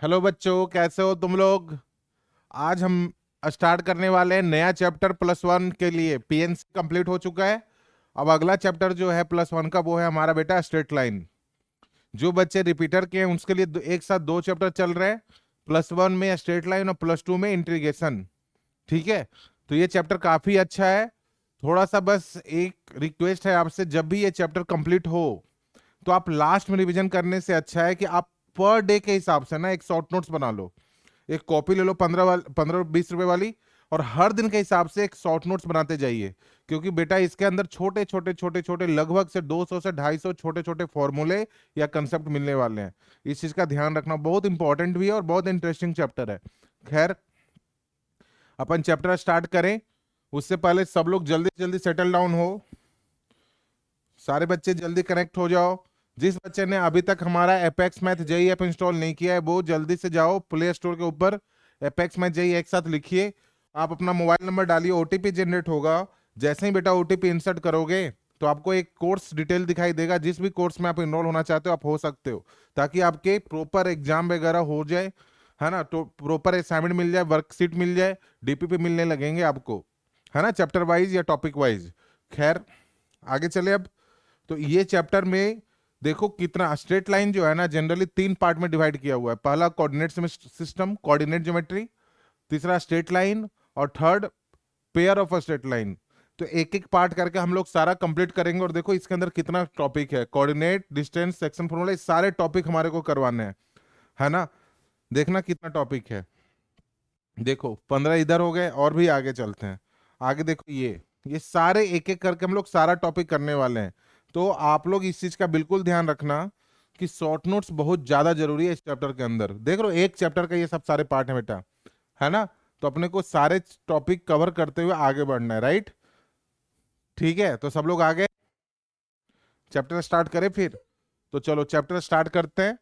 Hello बच्चों, कैसे हो तुम लोग। आज हम स्टार्ट करने वाले हैं नया चैप्टर +1 के लिए। पीएनसी कंप्लीट हो चुका है। अब अगला चैप्टर जो है +1 का वो है हमारा बेटा स्ट्रेट लाइन। जो बच्चे रिपीटर के हैं उसके लिए एक साथ दो चैप्टर चल रहे हैं। +1 में स्ट्रेट लाइन और +2 में इंटीग्रेशन। ठीक है। तो ये चैप्टर काफी अच्छा है। थोड़ा सा बस एक रिक्वेस्ट है आपसे, जब भी ये चैप्टर कंप्लीट हो तो आप लास्ट में रिवीजन करने से अच्छा है कि आप पर डे के हिसाब से ना एक शॉर्ट नोट्स बना लो। एक कॉपी ले लो 15-20 रुपए वाली, और हर दिन के हिसाब से एक शॉर्ट नोट्स बनाते जाइए। क्योंकि बेटा इसके अंदर छोटे छोटे छोटे छोटे लगभग से 200 से 250 छोटे छोटे फॉर्मूले या कंसेप्ट मिलने वाले हैं। इस चीज का ध्यान रखना, बहुत इंपॉर्टेंट भी है और बहुत इंटरेस्टिंग चैप्टर है। खैर, अपन चैप्टर स्टार्ट करें उससे पहले सब लोग जल्दी जल्दी सेटल डाउन हो। सारे बच्चे जल्दी कनेक्ट हो जाओ। जिस बच्चे ने अभी तक हमारा Apex Math JEE app install नहीं किया है वो जल्दी से जाओ प्ले स्टोर के ऊपर, एपेक्स मैथ जेई एक साथ लिखिए। आप अपना मोबाइल नंबर डालिए, ओटीपी जनरेट होगा। जैसे ही बेटा ओटीपी इंसर्ट करोगे तो आपको एक कोर्स डिटेल दिखाई देगा। जिस भी कोर्स में आप इनरोल होना चाहते हो आप हो सकते हो, ताकि आपके प्रॉपर एग्जाम वगैरह हो जाए, है ना। तो प्रॉपर असाइनमेंट मिल जाए, वर्कशीट मिल जाए, डीपीपी मिलने लगेंगे आपको, है ना, चैप्टर वाइज या टॉपिक वाइज। खैर, आगे चले अब। तो ये चैप्टर में देखो कितना स्ट्रेट लाइन जो है ना जनरली 3 पार्ट में डिवाइड किया हुआ है। पहला कोऑर्डिनेट सिस्टम, कोऑर्डिनेट ज्योमेट्री। तीसरा स्ट्रेट लाइन। और third pair of a straight line. तो एक एक पार्ट करके हम लोग सारा कंप्लीट करेंगे। और देखो इसके अंदर कितना टॉपिक है, कोऑर्डिनेट, डिस्टेंस, सेक्शन फॉर्मूला, सारे टॉपिक हमारे को करवाने हैं, है ना। देखना कितना टॉपिक है। देखो 15 इधर हो गए, और भी आगे चलते हैं। आगे देखो ये सारे एक एक करके हम लोग सारा टॉपिक करने वाले हैं। तो आप लोग इस चीज का बिल्कुल ध्यान रखना कि शॉर्ट नोट्स बहुत ज्यादा जरूरी है इस चैप्टर के अंदर। देख लो एक चैप्टर का ये सब सारे पार्ट है बेटा, है ना। तो अपने को सारे टॉपिक कवर करते हुए आगे बढ़ना है, राइट। ठीक है, तो सब लोग आगे चैप्टर स्टार्ट करें फिर। तो चलो चैप्टर स्टार्ट करते हैं।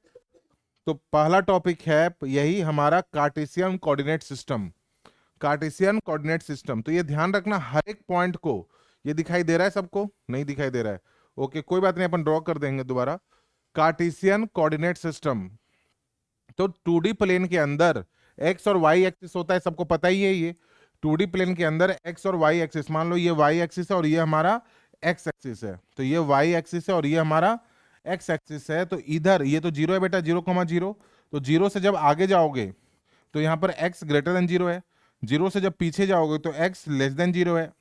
तो पहला टॉपिक है यही हमारा Cartesian coordinate system. Cartesian coordinate system, तो ये ध्यान रखना हर एक पॉइंट को। ये दिखाई दे रहा है सबको, नहीं दिखाई दे रहा है? ओके, कोई बात नहीं, अपन ड्रॉ कर देंगे दोबारा। Cartesian coordinate system. तो 2D प्लेन के अंदर एक्स और वाई एक्सिस होता है, सबको पता ही है ये। 2D प्लेन के अंदर एक्स और वाई एक्सिस, मान लो ये वाई एक्सिस है और ये हमारा एक्स एक्सिस है। तो ये वाई एक्सिस है और ये हमारा एक्स एक्सिस है। तो इधर ये तो जीरो है बेटा, 0,0। तो जीरो से जब आगे जाओगे तो यहाँ पर x ग्रेटर देन 0 है। जीरो से जब पीछे जाओगे तो x लेस देन 0 है।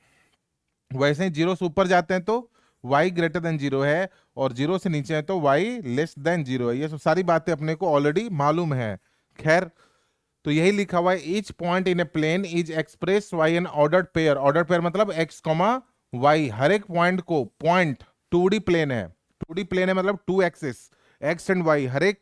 वैसे ही जीरो से ऊपर जाते हैं तो y ग्रेटर देन 0 है, और जीरो से नीचे है तो y लेस देन 0 है। ये सब सारी बातें अपने को ऑलरेडी मालूम है। खैर, तो यही लिखा हुआ है, each point in a plane is express by an ordered pair. Ordered pair मतलब x, y। हर एक पॉइंट को, पॉइंट 2D प्लेन है, 2D प्लेन है मतलब 2 एक्सिस, x एंड y। हर एक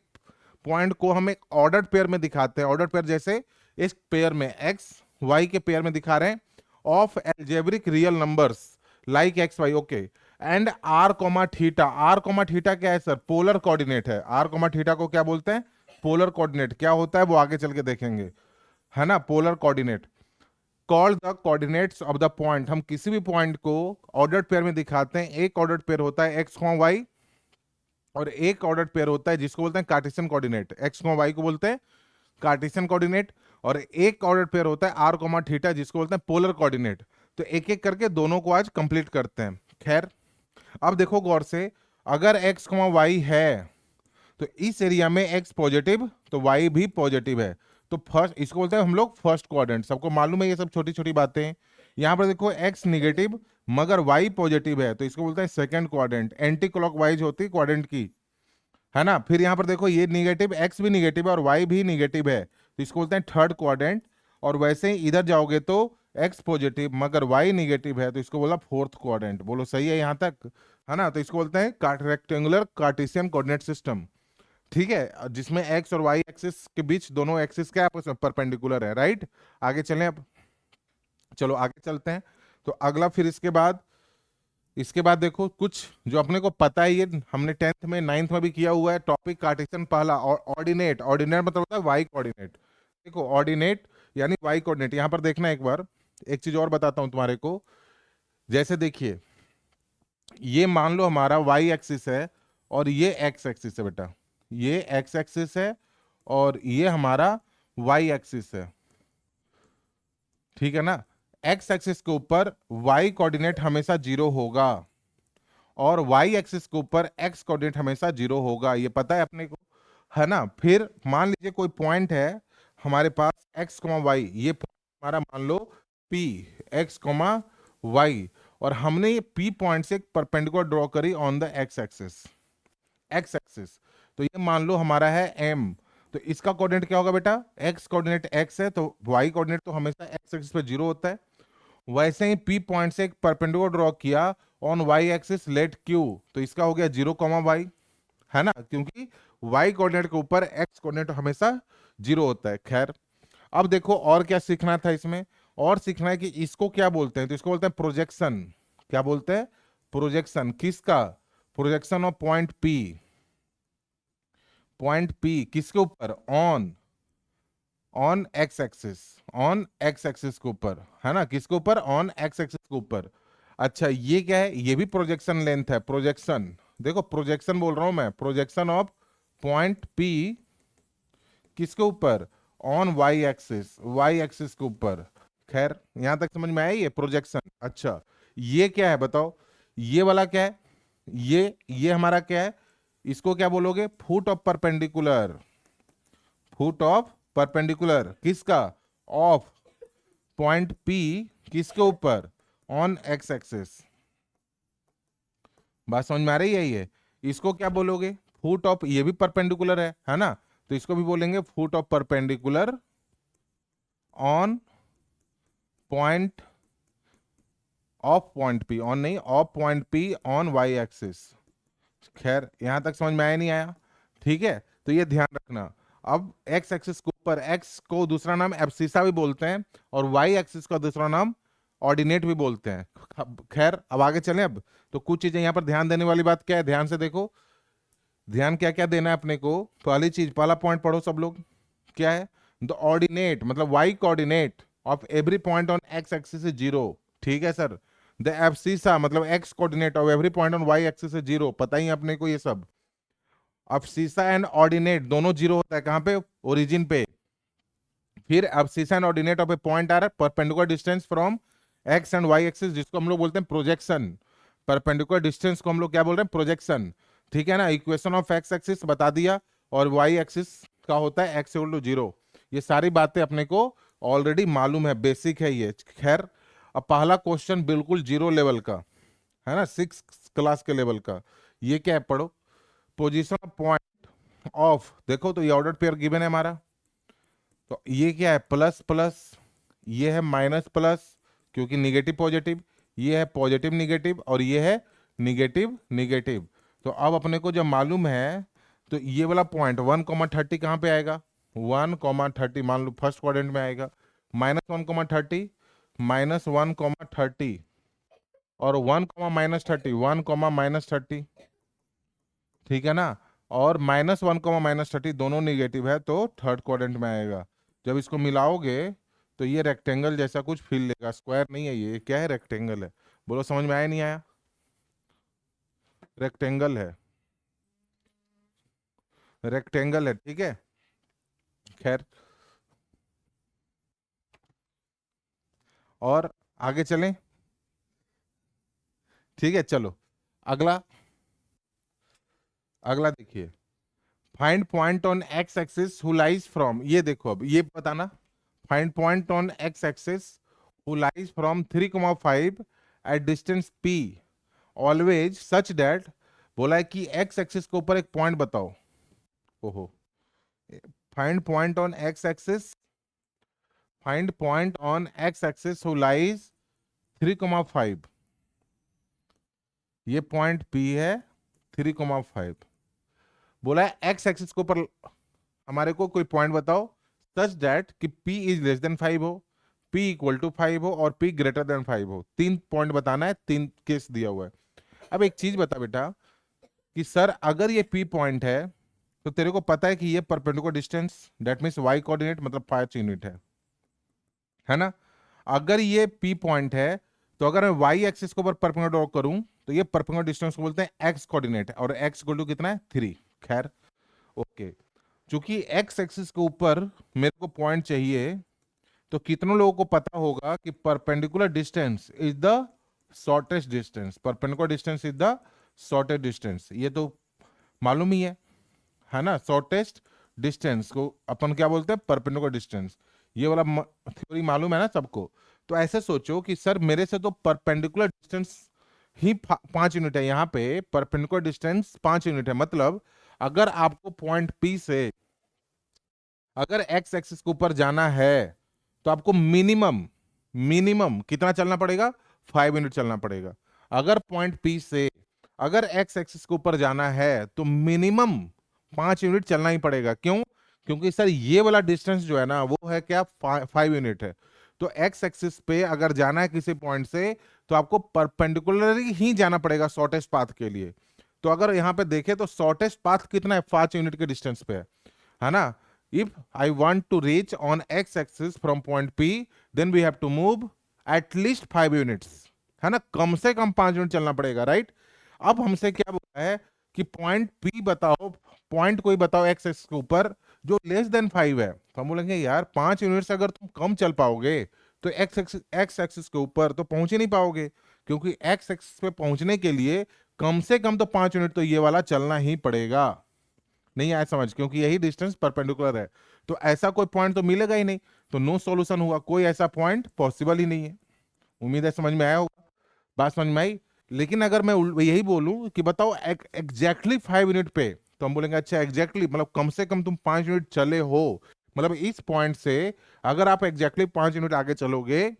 पॉइंट को हम एक ऑर्डर्ड पेयर में दिखाते हैं। ऑर्डर्ड पेयर जैसे इस पेयर में x y के पेयर में दिखा रहे हैं, of algebraic real numbers like x y. Okay, and r comma theta. R comma theta क्या है सर? पोलर कोऑर्डिनेट है। आर कोमा थीटा को क्या बोलते हैं? Polar coordinate. क्या होता है वो आगे चल के देखेंगे, है ना। Polar coordinate called the coordinates of the point. हम किसी भी पॉइंट को ऑर्डर्ड पेयर में दिखाते हैं। एक ऑर्डर्ड पेयर होता है एक्स वाई, और एक ऑर्डर्ड पेयर होता है जिसको बोलते हैं कार्टेशियन कोऑर्डिनेट। एक्स वाई को बोलते हैं कार्टेशियन कोऑर्डिनेट, और एक ऑर्डर पेयर होता है आर कोमा थीटा जिसको बोलते हैं पोलर कोऑर्डिनेट। तो एक एक करके दोनों को आज कंप्लीट करते हैं। खैर, अब देखो गौर से, अगर एक्स कोमा वाई है तो इस एरिया में एक्स पॉजिटिव तो वाई भी पॉजिटिव है। तो फर्स्ट इसको बोलते हैं हम लोग फर्स्ट क्वाड्रेंट। सबको मालूम है ये सब छोटी छोटी बातें। यहां पर देखो एक्स निगेटिव मगर वाई पॉजिटिव है तो इसको बोलते हैं सेकंड क्वाड्रेंट। एंटी क्लॉकवाइज होती है क्वाड्रेंट की, है ना। फिर यहाँ पर देखो ये निगेटिव, एक्स भी निगेटिव है और वाई भी निगेटिव है तो इसको बोलते हैं थर्ड क्वाड्रेंट। और वैसे ही इधर जाओगे तो एक्स पॉजिटिव मगर वाई निगेटिव है तो इसको बोला फोर्थ क्वाड्रेंट। बोलो सही है यहाँ तक, है ना। तो इसको बोलते हैं रेक्टेंगुलर कार्टेशियन कोऑर्डिनेट सिस्टम। ठीक है, जिसमें एक्स और वाई एक्सिस के बीच दोनों एक्सिस क्या आपस में परपेंडिकुलर है, राइट। आगे चलें अब, चलो आगे चलते हैं। तो अगला फिर इसके बाद देखो कुछ जो अपने को पता है, ये हमने 10th में 9th में भी किया हुआ है टॉपिक। कार्टेशियन पहला ऑर्डिनेट। ऑर्डिनेट मतलब होता है वाई कोऑर्डिनेट। देखो ऑर्डिनेट यानी वाई कोऑर्डिनेट। यहां पर देखना एक बार, एक चीज और बताता हूं तुम्हारे को। जैसे देखिए, ये मान लो हमारा वाई एक्सिस है और ये एक्स एक्सिस है बेटा। ये एक्स एक्सिस है और ये हमारा वाई एक्सिस है, ठीक है ना। एक्स एक्सिस के ऊपर वाई कोऑर्डिनेट हमेशा 0 होगा और वाई एक्सिस के ऊपर एक्स कोऑर्डिनेट हमेशा 0 होगा, ये पता है अपने को, है ना। फिर मान लीजिए कोई पॉइंट है हमारे पास एक्स कॉमा वाई, ये हमारा मान लो पी एक्स कॉमा वाई, और हमने ये पी पॉइंट से एक परपेंडिकुलर ड्रॉ करी on the x axis, x axis. तो ये मान लो हमारा है एम, तो इसका कोऑर्डिनेट क्या होगा बेटा, एक्स कोऑर्डिनेट एक्स है तो वाई कोऑर्डिनेट तो हमेशा एक्स एक्सिस पे 0 होता है। वैसे ही पी पॉइंट से एक परपेंडिकुलर ड्रॉ किया on Y axis, let Q, तो इसका हो गया 0 कॉमा वाई, है ना, क्योंकि वाई कोऑर्डिनेट के ऊपर एक्स कोऑर्डिनेट हमेशा 0 होता है। खैर, अब देखो और क्या सीखना था इसमें, और सीखना है कि इसको क्या बोलते हैं, तो इसको बोलते हैं प्रोजेक्शन। क्या बोलते हैं, प्रोजेक्शन। किसका, projection of point P, point P किसके ऊपर, on on x axis, on x axis के ऊपर, है ना, किसके ऊपर, ऑन एक्स एक्सिस के ऊपर। अच्छा ये क्या है, ये भी प्रोजेक्शन लेंथ है, प्रोजेक्शन, देखो प्रोजेक्शन बोल रहा हूं मैं, प्रोजेक्शन ऑफ पॉइंट पी किसके ऊपर, on Y axis, y axis के ऊपर। खैर यहां तक समझ में आया ये प्रोजेक्शन। अच्छा ये क्या है बताओ, ये वाला क्या है, ये हमारा क्या है, इसको क्या बोलोगे, foot of perpendicular, foot of perpendicular किसका, ऑफ पॉइंट पी किसके ऊपर, ऑन एक्स एक्सिस। बात समझ में आ रही है ये, इसको क्या बोलोगे, फुट ऑफ, ये भी परपेंडिकुलर है ना, तो इसको भी बोलेंगे foot of perpendicular on point, of point P, on नहीं, of point P on Y axis. खैर यहां तक समझ में आया नहीं आया, ठीक है, तो ये ध्यान रखना। अब एक्स एक्सिस के ऊपर, एक्स को दूसरा नाम एब्सिसा भी बोलते हैं और वाई एक्सिस का दूसरा नाम ऑर्डिनेट भी बोलते हैं। खैर अब आगे चलें, अब तो कुछ चीजें यहाँ पर ध्यान देने वाली बात क्या है, ध्यान से देखो, ध्यान क्या क्या देना है अपने को। पहली चीज, पहला पॉइंट पढ़ो सब लोग, क्या है, द ऑर्डिनेट मतलब y coordinate of every point on x axis is 0, ठीक है सर। द एब्सिसा मतलब x coordinate of every point on Y axis is 0, पता ही है अपने को ये सब। अब्सिसा एंड ऑर्डिनेट दोनों 0 होता है, कहां पे, ओरिजिन पे। फिर abscissa and ordinate of a point are perpendicular distance from X and Y axis, जिसको हम लोग बोलते हैं प्रोजेक्शन। परपेंडिकुलर डिस्टेंस को हम लोग क्या बोल रहे हैं, प्रोजेक्शन, ठीक है ना। इक्वेशन ऑफ एक्स एक्सिस बता दिया, और वाई एक्सिस का होता है एक्स इक्वल टू 0। ये सारी बातें अपने को ऑलरेडी मालूम है, बेसिक है ये। खैर अब पहला क्वेश्चन बिल्कुल 0 लेवल का है ना, 6 क्लास के लेवल का। ये क्या है, पढ़ो, पोजीशन ऑफ पॉइंट ऑफ, देखो तो ये ऑर्डर पेयर गिवन है हमारा, तो ये क्या है, प्लस प्लस, ये है माइनस प्लस क्योंकि निगेटिव पॉजिटिव, ये है पॉजिटिव निगेटिव, और ये है निगेटिव निगेटिव। तो अब अपने को जब मालूम है, तो ये वाला पॉइंट 1,30 कहाँ पे आएगा, 1,30 मान लो फर्स्ट क्वाड्रेंट में आएगा, -1,30 -1,30 और 1,-30 1,-30, ठीक है ना। और -1, -30 दोनों निगेटिव है तो थर्ड क्वाड्रेंट में आएगा। जब इसको मिलाओगे तो ये रेक्टेंगल जैसा कुछ फील लेगा, स्क्वायर नहीं है ये क्या है, रेक्टेंगल है। बोलो समझ में आया नहीं आया, रेक्टेंगल है, रेक्टेंगल है, ठीक है। खैर और आगे चलें, ठीक है चलो। अगला, अगला देखिए, find point on x axis who lies from, ये देखो अब ये बताना, find point on x axis who lies from 3,5 at distance p always such that, बोला है कि एक्स एक्सिस के ऊपर एक पॉइंट बताओ। ओहो, find point on x axis, find point on x axis who lies 3,5, ये पॉइंट p है 3,5, बोला है एक्स एक्सिस के ऊपर हमारे को कोई पॉइंट बताओ सच दैट कि p इज लेस देन 5 हो, p इक्वल टू 5 हो और p ग्रेटर देन 5 हो। 3 पॉइंट बताना है, 3 केस दिया हुआ है। अब एक चीज बता बेटा कि सर अगर ये p पॉइंट है तो तेरे को पता है कि ये perpendicular distance that means y coordinate मतलब 5 यूनिट है ना। अगर ये p पॉइंट है तो अगर मैं y एक्सिस के ऊपर परपेंडिकुलर ड्रॉ करूं तो ये परपेंडिकुलर डिस्टेंस को बोलते हैं x कोऑर्डिनेट, और x इक्वल टू कितना है 3। खैर ओके, चूंकि एक्स एक्सिस के ऊपर मेरे को पॉइंट चाहिए, तो कितनों लोगों को पता होगा कि perpendicular distance is the shortest distance, perpendicular distance is the shortest distance, ये तो मालूम ही है ना। शॉर्टेस्ट डिस्टेंस को अपन क्या बोलते हैं, परपेंडिकुलर डिस्टेंस। ये वाला थ्योरी मालूम है ना सबको। तो ऐसे सोचो कि सर मेरे से तो परपेंडिकुलर डिस्टेंस ही 5 यूनिट है, यहाँ पे परपेंडिकुलर डिस्टेंस 5 यूनिट है। मतलब अगर आपको पॉइंट पी से अगर एक्स एक्सिस के ऊपर जाना है तो आपको मिनिमम मिनिमम कितना चलना पड़ेगा, 5 यूनिट चलना पड़ेगा। अगर पॉइंट पी से अगर एक्स एक्सिस के ऊपर जाना है तो मिनिमम 5 यूनिट चलना ही पड़ेगा। क्यों? क्योंकि सर ये वाला डिस्टेंस जो है ना वो है क्या, 5 यूनिट है। तो एक्स एक्सिस पे अगर जाना है किसी पॉइंट से तो आपको परपेंडिकुलरली ही जाना पड़ेगा शॉर्टेस्ट पाथ के लिए। तो अगर यहाँ पे देखें तो शॉर्टेस्ट पाथ कितना है, 5 यूनिट के डिस्टेंस पे है ना। If I want to reach on x axis from point P, then we have to move at least 5 units, है ना, कम से कम 5 यूनिट चलना पड़ेगा, राइट। अब हमसे क्या बोला है कि पॉइंट P बताओ, पॉइंट कोई बताओ एक्स एक्सिस के ऊपर जो लेस देन 5 है। तो हम बोलेंगे यार 5 यूनिट से अगर तुम कम चल पाओगे तो एक्स एक्सिस के ऊपर तो पहुंच ही नहीं पाओगे, क्योंकि एक्स एक्सिस पे पहुंचने के लिए कम से कम तो 5 यूनिट तो ये वाला चलना ही पड़ेगा। नहीं आया समझ, क्योंकि यही डिस्टेंस परपेंडिकुलर है। तो ऐसा कोई पॉइंट तो मिलेगा ही नहीं, तो नो सॉल्यूशन हुआ, कोई ऐसा पॉइंट पॉसिबल ही नहीं है। उम्मीद है समझ में आया होगा, बात समझ में आई। लेकिन अगर मैं यही बोलूं कि बताओ एग्जैक्टली 5 यूनिट पे, तो हम बोलेंगे अच्छा एग्जैक्टली मतलब कम से कम तुम 5 यूनिट चले हो। मतलब इस पॉइंट से अगर आप एग्जैक्टली 5 यूनिट आगे चलोगे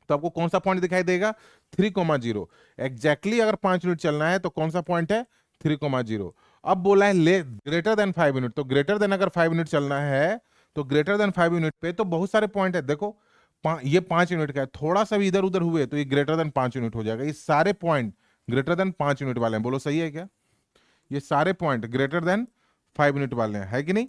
तो आपको कौन सा पॉइंट दिखाई देगा, 3,0। एग्जैक्टली अगर 5 यूनिट चलना है तो कौन सा पॉइंट है, 3,0। अब बोला है ले ग्रेटर देन 5 यूनिट, तो ग्रेटर देन अगर 5 यूनिट चलना है तो ग्रेटर देन 5 यूनिट पे तो बहुत सारे पॉइंट है। देखो ये 5 यूनिट का है, थोड़ा सा भी इधर उधर हुए तो ये ग्रेटर देन 5 यूनिट हो जाएगा। ये सारे पॉइंट ग्रेटर देन 5 यूनिट वाले हैं, बोलो सही है क्या? ये सारे पॉइंट ग्रेटर देन 5 यूनिट वाले हैं, है कि नहीं?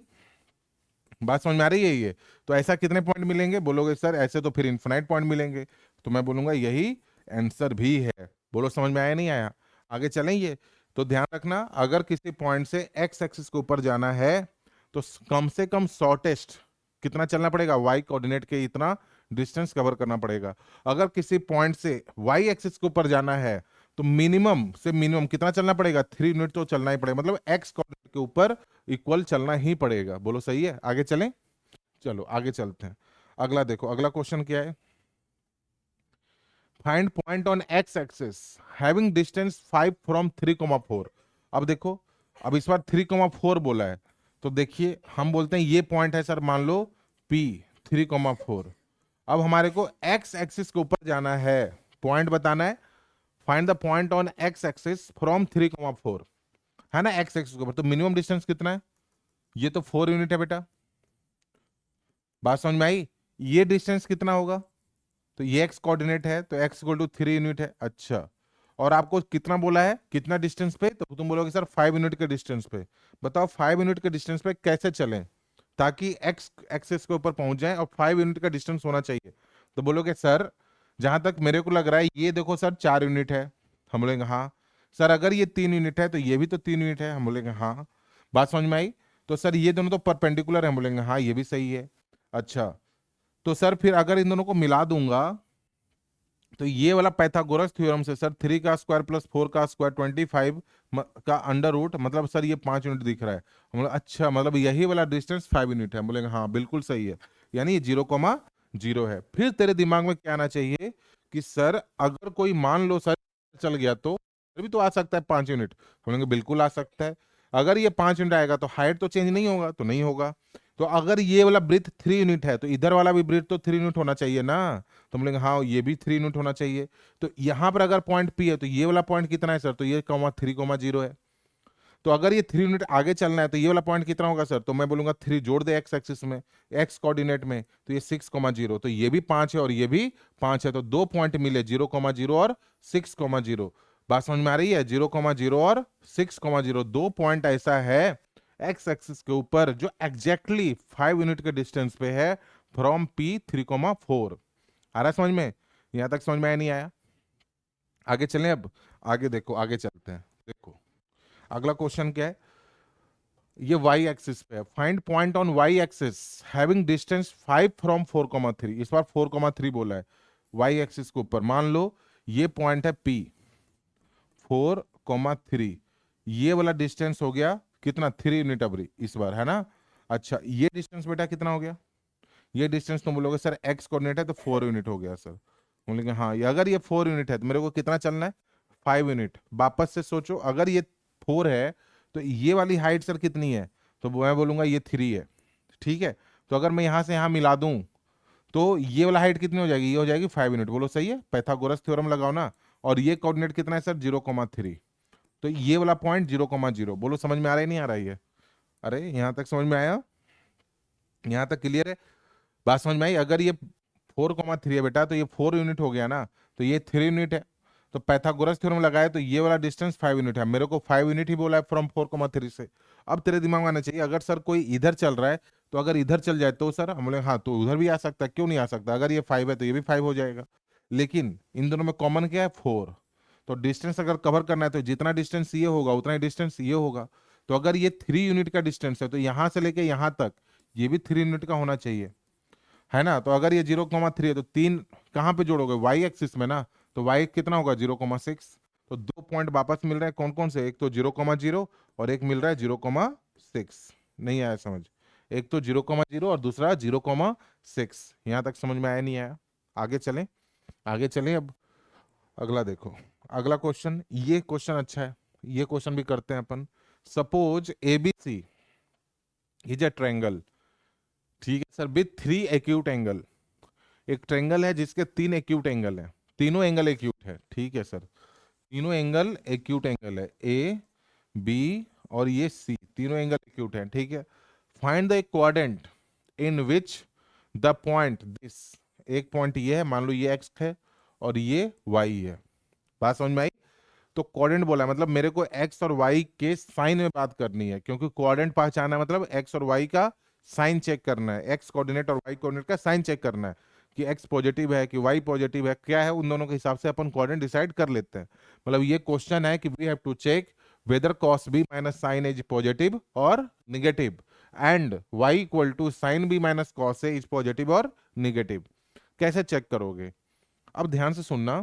बात समझ में आ रही है ये? तो ऐसा कितने पॉइंट मिलेंगे, बोलोगे सर ऐसे तो फिर इन्फिनाइट पॉइंट मिलेंगे। तो मैं बोलूंगा यही आंसर भी है। बोलो समझ में आया नहीं आया? आगे चलेंगे। तो ध्यान रखना अगर किसी पॉइंट से एक्स एक्सिस के ऊपर जाना है तो कम से कम शॉर्टेस्ट कितना चलना पड़ेगा, वाई कोऑर्डिनेट के इतना डिस्टेंस कवर करना पड़ेगा। अगर किसी पॉइंट से वाई एक्सिस के ऊपर जाना है तो मिनिमम से मिनिमम कितना चलना पड़ेगा, 3 यूनिट तो चलना ही पड़ेगा। मतलब एक्स कोऑर्डिनेट के ऊपर इक्वल चलना ही पड़ेगा। बोलो सही है? आगे चलें, चलो आगे चलते हैं। अगला देखो, अगला क्वेश्चन क्या है, find point on x axis having distance 5 from 3,4। अब देखो, अब इस बार 3,4 बोला है, तो देखिए हम बोलते हैं ये पॉइंट है सर, मान लो P 3,4। अब हमारे को एक्स एक्सिस के ऊपर जाना है, पॉइंट बताना है। Find the point on x axis from 3,4, है ना, एक्स एक्सिस के ऊपर। तो मिनिमम डिस्टेंस कितना है, ये तो 4 यूनिट है बेटा। बात समझ में आई? ये डिस्टेंस कितना होगा, तो ये एक्स कोऑर्डिनेट है तो एक्स इक्वल टू 3 यूनिट है। अच्छा, और आपको कितना बोला है, कितना डिस्टेंस पे, तो तुम बोलोगे सर 5 यूनिट के डिस्टेंस पे। बताओ 5 यूनिट के डिस्टेंस पे कैसे चलें ताकि एक्स एक्सेस के ऊपर पहुंच जाए, और 5 यूनिट का डिस्टेंस होना चाहिए। तो बोलोगे सर जहां तक मेरे को लग रहा है ये देखो सर 4 यूनिट है। हम बोलेंगे हाँ। सर अगर ये 3 यूनिट है तो ये भी तो 3 यूनिट है। हम बोलेंगे हाँ। बात समझ में आई? तो सर ये दोनों तो परपेंडिकुलर है। हम बोलेंगे हाँ ये भी सही है। अच्छा, तो सर फिर अगर इन दोनों को मिला दूंगा तो ये वाला पाइथागोरस थ्योरम से सर 3 का स्क्वायर प्लस 4 का स्क्वायर 25 का अंडर रूट, मतलब सर ये 5 यूनिट दिख रहा है। हम बोले अच्छा मतलब यही वाला डिस्टेंस 5 यूनिट है। हम बोलेंगे हाँ बिल्कुल सही है, यानी ये 0,0 है। फिर तेरे दिमाग में क्या आना चाहिए कि सर अगर कोई मान लो सर चल गया तो फिर भी तो आ सकता है 5 यूनिट। बोलेंगे बिल्कुल आ सकता है। अगर ये 5 यूनिट आएगा तो हाइट तो चेंज नहीं होगा, तो नहीं होगा। तो अगर ये वाला ब्रीथ 3 यूनिट है तो इधर वाला भी ब्रीथ तो 3 यूनिट होना चाहिए ना। तो हम बोलेंगे हाँ ये भी 3 यूनिट होना चाहिए। तो यहाँ पर अगर पॉइंट पी है तो ये वाला पॉइंट कितना है सर, तो ये 3,0 है। तो अगर ये 3 यूनिट आगे चलना है तो ये वाला पॉइंट कितना होगा सर, तो मैं बोलूंगा 3 जोड़ दे एक्स एक्सिस में, एक्स कोऑर्डिनेट में, तो ये 6,0। तो ये भी 5 है और ये भी 5 है, तो 2 पॉइंट मिले 0,0 और 6,0। बात समझ में आ रही है? 0,0 और 6,0 दो पॉइंट ऐसा है एक्स एक्सिस के ऊपर जो एग्जैक्टली 5 यूनिट के डिस्टेंस पे है फ्रॉम P 3,4। आ रहा है समझ में? यहां तक समझ में आया नहीं आया? आगे चलें अब, आगे देखो, आगे चलते हैं। देखो अगला क्वेश्चन क्या है, ये y एक्सिस पे है। Find point on y axis having distance 5 from 4,3। इस बार 4,3 बोला है y एक्सिस के ऊपर। मान लो ये पॉइंट है P, 4,3, ये वाला डिस्टेंस हो गया कितना, 3 यूनिट अबरी इस बार, है ना। अच्छा ये डिस्टेंस बेटा कितना हो गया, ये डिस्टेंस तुम बोलोगे सर एक्स कोऑर्डिनेट है तो 4 यूनिट हो गया सर। बोलेंगे हाँ, ये अगर ये 4 यूनिट है तो मेरे को कितना चलना है, 5 यूनिट। वापस से सोचो, अगर ये 4 है तो ये वाली हाइट सर कितनी है, तो मैं बोलूंगा ये 3 है, ठीक है। तो अगर मैं यहाँ से यहाँ मिला दूं तो ये वाला हाइट कितनी हो जाएगी, ये हो जाएगी 5 यूनिट। बोलो सही है, पैथागोरस थ्योरम लगाओ ना। और ये कोऑर्डिनेट कितना है सर, 0,3। तो ये वाला पॉइंट 0,0। बोलो समझ में आ रहा है नहीं आ रहा है ये, अरे यहाँ तक समझ में आया, यहाँ तक क्लियर है, बात समझ में आई। अगर ये 4,3 है बेटा तो ये 4 यूनिट हो गया ना, तो ये 3 यूनिट है। तो पैथागोरस थ्योरम लगाए तो ये वाला डिस्टेंस 5 यूनिट है, मेरे को 5 यूनिट ही बोला है फ्रॉम 4,3 से। अब तेरे दिमाग में आना चाहिए, अगर सर कोई इधर चल रहा है तो अगर इधर चल जाए तो सर हम बोले हाँ तो उधर भी आ सकता है, क्यों नहीं आ सकता, अगर ये 5 है तो ये भी 5 हो जाएगा। लेकिन इन दोनों में कॉमन क्या है, 4। तो डिस्टेंस अगर कवर करना है तो जितना डिस्टेंस ये होगा उतना ही डिस्टेंस ये होगा। तो अगर ये 3 यूनिट का डिस्टेंस है तो यहां से लेके यहां तक ये भी 3 यूनिट का होना चाहिए, है ना। तो अगर ये 0,3 है तो 3 कहाँ पे जोड़ोगे, वाई एक्सिस में ना। तो वाई कितना होगा, 0,6। तो 2 पॉइंट वापस मिल रहे हैं, कौन कौन से, एक तो 0,0 और एक मिल रहा है 0,6। नहीं आया समझ, एक तो 0,0 और दूसरा 0,6। यहां तक समझ में आया नहीं आया, आगे चलें, आगे चलें। अब अगला देखो, अगला क्वेश्चन, ये क्वेश्चन अच्छा है, ये क्वेश्चन भी करते हैं अपन। Suppose ABC is a triangle, ठीक है सर, विथ 3 एक्यूट एंगल। एक ट्रायंगल है जिसके 3 एक्यूट एंगल हैं, तीनों एंगल एक्यूट है, ठीक है सर, तीनों एंगल एक्यूट एंगल है, ए बी और ये सी, तीनों एंगल एक्यूट हैं, ठीक है। Find the quadrant in which the point this, एक पॉइंट ये है, मान लो ये एक्स है और ये वाई है। बात समझ में आई। तो क्वाड्रेंट बोला है, मतलब मेरे को एक्स और वाई के साइन में बात करनी है, क्योंकि क्वाड्रेंट पहचाना है मतलब एक्स और वाई का साइन चेक करना है, एक्स कोऑर्डिनेट और वाई कोऑर्डिनेट का साइन चेक करना है कि एक्स पॉजिटिव है कि वाई पॉजिटिव है, क्या है, उन दोनों के हिसाब से अपन क्वाड्रेंट डिसाइड कर लेते हैं। मतलब ये क्वेश्चन है कि we have to check whether cos b minus sine is positive और negative and y equal to sine b minus cos a is positive और निगेटिव। कैसे चेक करोगे, अब ध्यान से सुनना।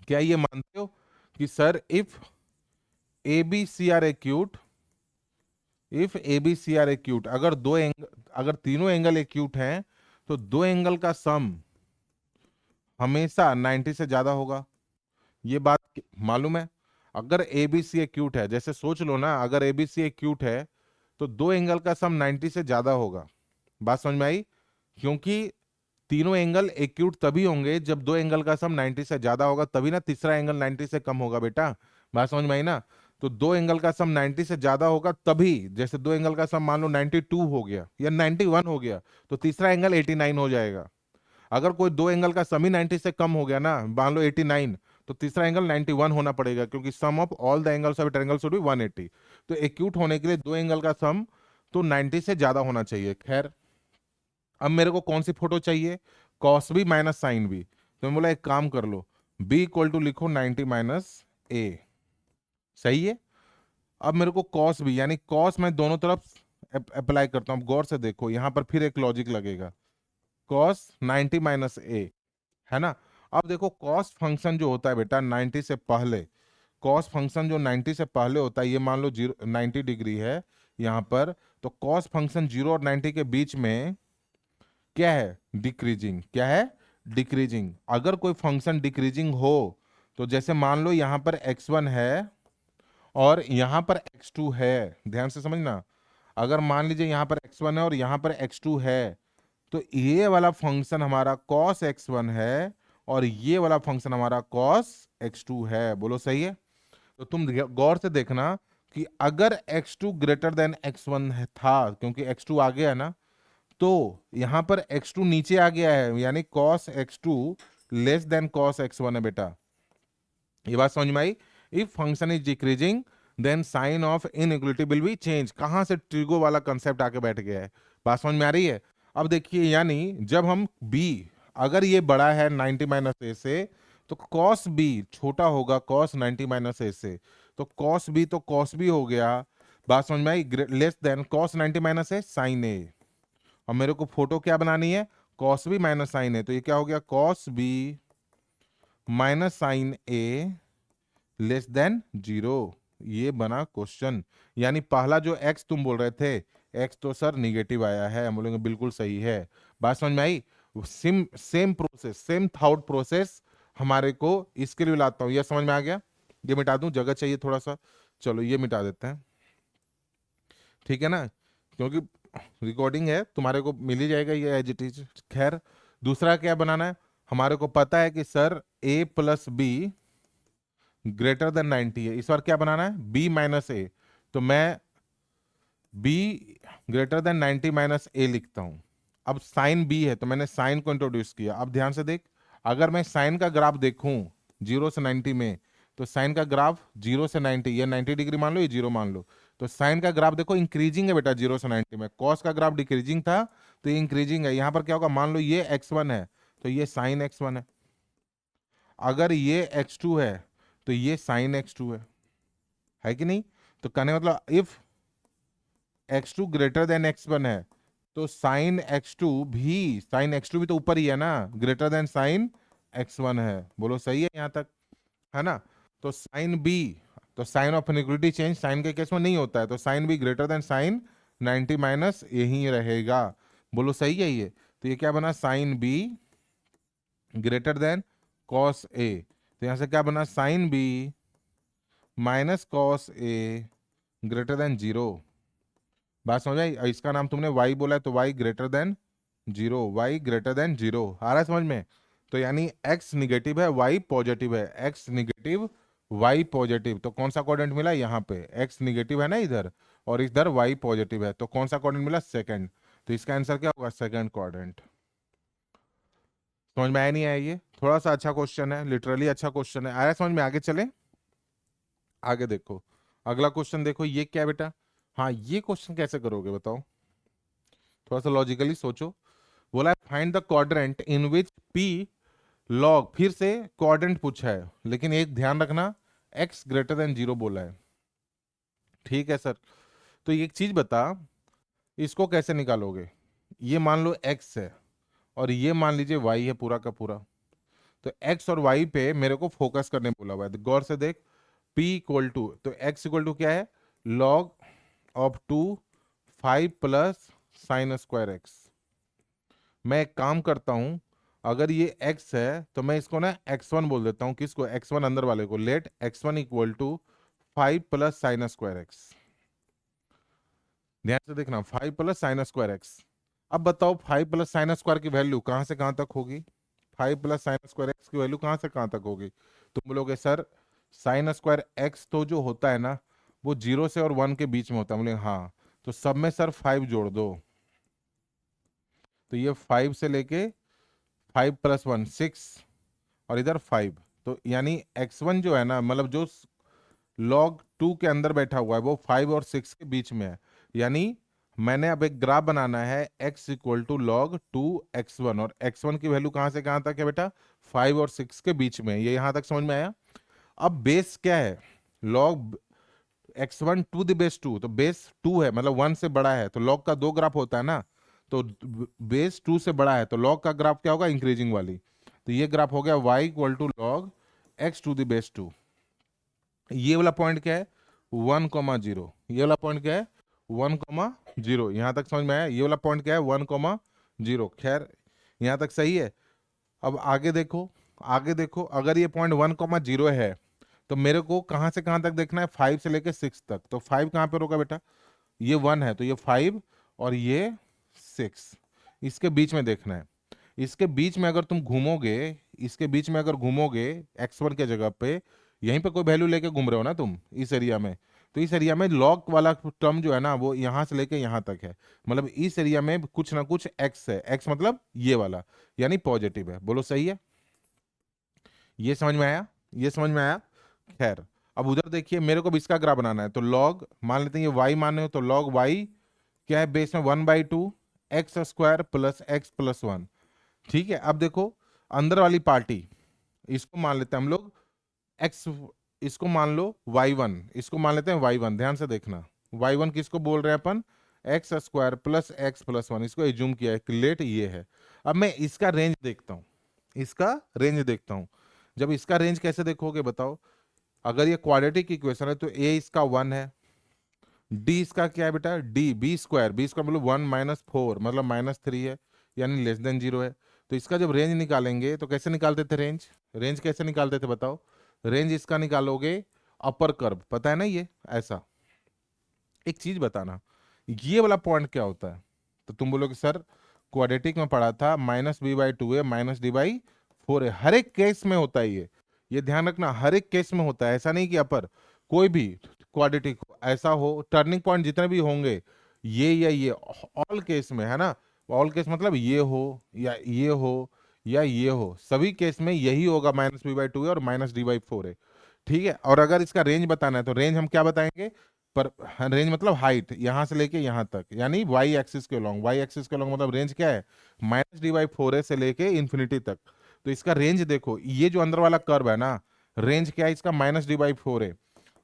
क्या ये मानते हो कि sir if A B C are acute, if A B C are acute, अगर दो एंगल, अगर तीनों एंगल एक्यूट हैं तो दो एंगल का सम हमेशा 90 से ज्यादा होगा, ये बात मालूम है। अगर ए बी सी एक्यूट है, जैसे सोच लो ना, अगर ए बी सी एक्यूट है तो दो एंगल का सम 90 से ज्यादा होगा। बात समझ में आई, क्योंकि तीनों एंगल एक्यूट तभी होंगे जब दो एंगल का सम 90 से ज्यादा होगा, तभी ना तीसरा एंगल 90 से कम होगा बेटा। बात समझ में आई ना। तो दो एंगल का सम 90 से ज्यादा होगा तभी, जैसे दो एंगल का सम मान लो 92 हो गया या 91 हो गया तो तीसरा एंगल 89 हो जाएगा। अगर कोई दो एंगल का सम ही 90 से कम हो गया ना, मान लो 89, तो तीसरा एंगल 91 होना पड़ेगा, क्योंकि sum of all the angles of triangle should be 180। तो एक्यूट होने के लिए दो एंगल का सम तो 90 से ज्यादा होना चाहिए। खैर अब मेरे को कौन सी फोटो चाहिए, cos B minus sine B. तो मैं बोला एक काम कर लो, बी इक्वल टू लिखो 90 माइनस ए, सही है। अब मेरे को कॉस बी यानी कॉस मैं दोनों तरफ अप्लाई करता हूँ, गौर से देखो यहाँ पर फिर एक लॉजिक लगेगा, कॉस 90 माइनस ए, है ना। अब देखो कॉस फंक्शन जो होता है बेटा 90 से पहले, कॉस फंक्शन जो 90 से पहले होता है, ये मान लो 90 डिग्री है यहाँ पर, तो कॉस फंक्शन 0 और 90 के बीच में क्या है, डिक्रीजिंग, क्या है, डिक्रीजिंग। अगर कोई फंक्शन डिक्रीजिंग हो तो जैसे मान लो यहाँ पर x1 है और यहाँ पर x2 है, ध्यान से समझना। अगर मान लीजिए यहाँ पर x1 है और यहाँ पर x2 है, तो ये वाला फंक्शन हमारा cos x1 है और ये वाला फंक्शन हमारा cos x2 है। बोलो सही है। तो तुम गौर से देखना कि अगर x2 ग्रेटर देन x1 था, क्योंकि x2 आ गया ना, तो यहां पर x2 नीचे आ गया है, यानी cos x2 less than cos x1 है बेटा। ये बात समझ में आई। If function is decreasing then sign of inequality will be change. कहां से ट्रिगो वाला कंसेप्ट आके बैठ गया है, बात समझ में आ रही है। अब देखिए, यानी जब हम b, अगर ये बड़ा है 90 माइनस ए से, तो cos b छोटा होगा cos 90 माइनस ए से। तो cos b तो cos b हो गया, बात समझ में आई? लेस देन कॉस 90 माइनस है साइन ए, और मेरे को फोटो क्या बनानी है, कॉस बी माइनस साइन ए, तो ये क्या हो गया, कॉस बी माइनस साइन ए लेस देन 0। ये बना क्वेश्चन। यानी पहला जो x तुम बोल रहे थे, x तो सर निगेटिव आया है, हम बोलेंगे बिल्कुल सही है। बात समझ में आई? Same same process, same thought process हमारे को इसके लिए लाता हूँ। ये समझ में आ गया? ये मिटा दूं, जगह चाहिए थोड़ा सा, चलो ये मिटा देते हैं, ठीक है ना, क्योंकि रिकॉर्डिंग है, तुम्हारे को मिल ही जाएगा ये एज इट इज। खैर, दूसरा क्या बनाना है, हमारे को पता है कि sir a plus B greater then 90 है, इस बार क्या बनाना है, b माइनस ए, तो मैं b ग्रेटर देन 90 माइनस ए लिखता हूं। अब साइन b है तो मैंने साइन को इंट्रोड्यूस किया। अब ध्यान से देख, अगर मैं साइन का ग्राफ देखूं 0 से 90 में, तो साइन का ग्राफ 0 से 90, ये 90 डिग्री मान लो, ये 0 मान लो, तो साइन का ग्राफ देखो इंक्रीजिंग है बेटा 0 से 90 में। कॉस का ग्राफ डिक्रीजिंग था, तो ये इंक्रीजिंग है। यहां पर क्या होगा, मान लो ये x1 है, तो ये साइन x1 है। अगर ये x2 है, तो ये साइन x2 है कि नहीं? तो कहने मतलब if x2 greater than x1 है, तो साइन x2 भी तो ऊपर ही है ना, ग्रेटर देन साइन x1 है। बोलो सही है यहां तक, है ना? तो साइन बी, तो sign of inequality change sign के केस में नहीं होता है, तो sine B greater than sine 90 minus यही रहेगा। बोलो सही है ये? तो ये क्या बना, sine B greater than cos A, तो यहां से क्या बना, sine B minus cos A greater than 0। बात समझ आई? इसका नाम तुमने y बोला है, तो y greater than 0, y greater than 0 आ रहा है समझ में? तो यानी x निगेटिव है, y पॉजिटिव है, x निगेटिव y पॉजिटिव, तो कौन सा कोऑर्डिनेट मिला यहाँ पे, x निगेटिव है ना इधर, और इधर y पॉजिटिव है, तो कौन सा कोऑर्डिनेट मिला, सेकंड। तो इसका आंसर क्या होगा, सेकंड कोऑर्डिनेट। समझ में आया नहीं आया? ये थोड़ा सा अच्छा क्वेश्चन है, लिटरली अच्छा क्वेश्चन है। आया समझ में? आगे चले, आगे देखो, अगला क्वेश्चन देखो, ये क्या बेटा, हाँ ये क्वेश्चन कैसे करोगे बताओ, थोड़ा सा लॉजिकली सोचो। बोला है find the quadrant in which p log, फिर से क्वाड्रेंट पूछा है, लेकिन एक ध्यान रखना, x ग्रेटर देन 0 बोला है, ठीक है सर? तो एक चीज बता, इसको कैसे निकालोगे? ये मान लो x है, और ये मान लीजिए y है पूरा का पूरा, तो x और y पे मेरे को फोकस करने बोला हुआ है, गौर से देख, p इक्वल टू, तो x इक्वल टू क्या है, log of 2 5 plus sine square x. मैं एक काम करता हूं, अगर ये x है तो मैं इसको ना x1 बोल देता हूं, किसको, x1 अंदर वाले को, let x1 equal to 5 plus sine square x. ध्यान से देखना, 5 प्लस साइन स्क्वायर एक्स। अब बताओ 5 प्लस साइन स्क्वायर की वैल्यू कहां से कहां तक होगी, 5 प्लस साइन स्क्वायर एक्स की वैल्यू कहां से कहां तक होगी? तुम बोलोगे सर साइन स्क्वायर एक्स तो जो होता है ना, वो 0 से और 1 के बीच में होता है। बोले हाँ, तो सब में सर 5 जोड़ दो, तो ये 5 से लेके 5 प्लस 1 6, और इधर 5, तो यानी x1 जो है ना, मतलब जो log 2 के अंदर बैठा हुआ है, वो 5 और 6 के बीच में है। यानी मैंने अब एक ग्राफ बनाना है x equal to log 2x1, और x1 की वैल्यू कहां से कहां तक है बेटा, 5 और 6 के बीच में। ये यहां तक समझ में आया? अब बेस क्या है, log x1 to the base 2, तो बेस 2 है, मतलब 1 से बड़ा है, तो log का 2 ग्राफ होता है ना, तो बेस 2 से बड़ा है, तो log का ग्राफ क्या होगा, इंक्रीजिंग वाली। तो ये ग्राफ हो गया y equal to log x to the base 2। ये वाला पॉइंट क्या है, 1,0। ये वाला पॉइंट क्या है, 1,0। यहां तक समझ में आया? ये वाला पॉइंट क्या है, 1,0। खैर यहां तक सही है। अब आगे देखो, आगे देखो, अगर ये पॉइंट 1,0 है, तो मेरे को कहां से कहां तक देखना है, 5 से लेके 6 तक। तो 5 कहां पे रोका बेटा, ये 1 है, तो ये 5 और ये 6, इसके बीच में देखना है। इसके बीच में अगर तुम घूमोगे, इसके बीच में अगर घूमोगे x1 के जगह पे, यहीं पे कोई वैल्यू लेके घूम रहे हो ना तुम इस एरिया में, तो इस एरिया में लॉग वाला टर्म जो है ना, वो यहां से लेके यहां तक है, मतलब इस एरिया में कुछ ना कुछ x है, x मतलब ये वाला, यानी पॉजिटिव है। बोलो सही है? ये समझ में आया? ये समझ में आया? खैर, अब उधर देखिए, मेरे को भी इसका ग्राफ बनाना है, तो लॉग मान लेते हैं ये y मान रहे हो, तो लॉग y क्या है, बेस में 1/2 x square plus X plus 1। ठीक है, अब देखो अंदर वाली पार्टी, इसको मान लेते हैं हम लोग x, इसको मान लो y1, इसको मान लेते हैं y1। ध्यान से देखना, y1 किसको बोल रहे हैं अपन, X square plus X plus one, इसको एज्यूम किया है कि लेट ये है। अब मैं इसका रेंज देखता हूँ, इसका रेंज देखता हूँ। जब इसका रेंज कैसे देखोगे बताओ, अगर ये क्वाड्रेटिक इक्वेशन है तो ए इसका 1 है, डी इसका क्या है बेटा, डी बी स्क्वायर मतलब 1 - 4 मतलब -3 है, यानी लेस देन 0 है। तो इसका जब रेंज निकालेंगे तो कैसे निकालते थे रेंज, रेंज कैसे निकालते थे बताओ, रेंज इसका निकालोगे अपर कर्व, पता है ना ये ऐसा। एक चीज बताना, ये वाला पॉइंट क्या होता है, तो तुम बोलोगे सर क्वाड्रेटिक में पढ़ा था -b/2 है -d/4 है, हर एक केस में होता है ये ध्यान रखना, हर एक केस में होता है, ऐसा नहीं कि अपर कोई भी क्वाड्रेटिक ऐसा हो, टर्निंग पॉइंट जितने भी होंगे ये या ये, ऑल केस में है ना, ऑल केस मतलब ये हो या ये हो या ये हो, सभी केस में यही होगा, -b/2 है और -d/4 है, ठीक है। और अगर इसका रेंज बताना है तो रेंज हम क्या बताएंगे, पर रेंज मतलब हाइट यहां से लेके यहां तक, यानी वाई एक्सिस के लॉन्ग, वाई एक्सिस के लॉन्ग मतलब रेंज क्या है, -d/4 से लेके इन्फिनिटी तक। तो इसका रेंज देखो, ये जो अंदर वाला कर्व है ना, रेंज क्या है इसका, -d/4 है,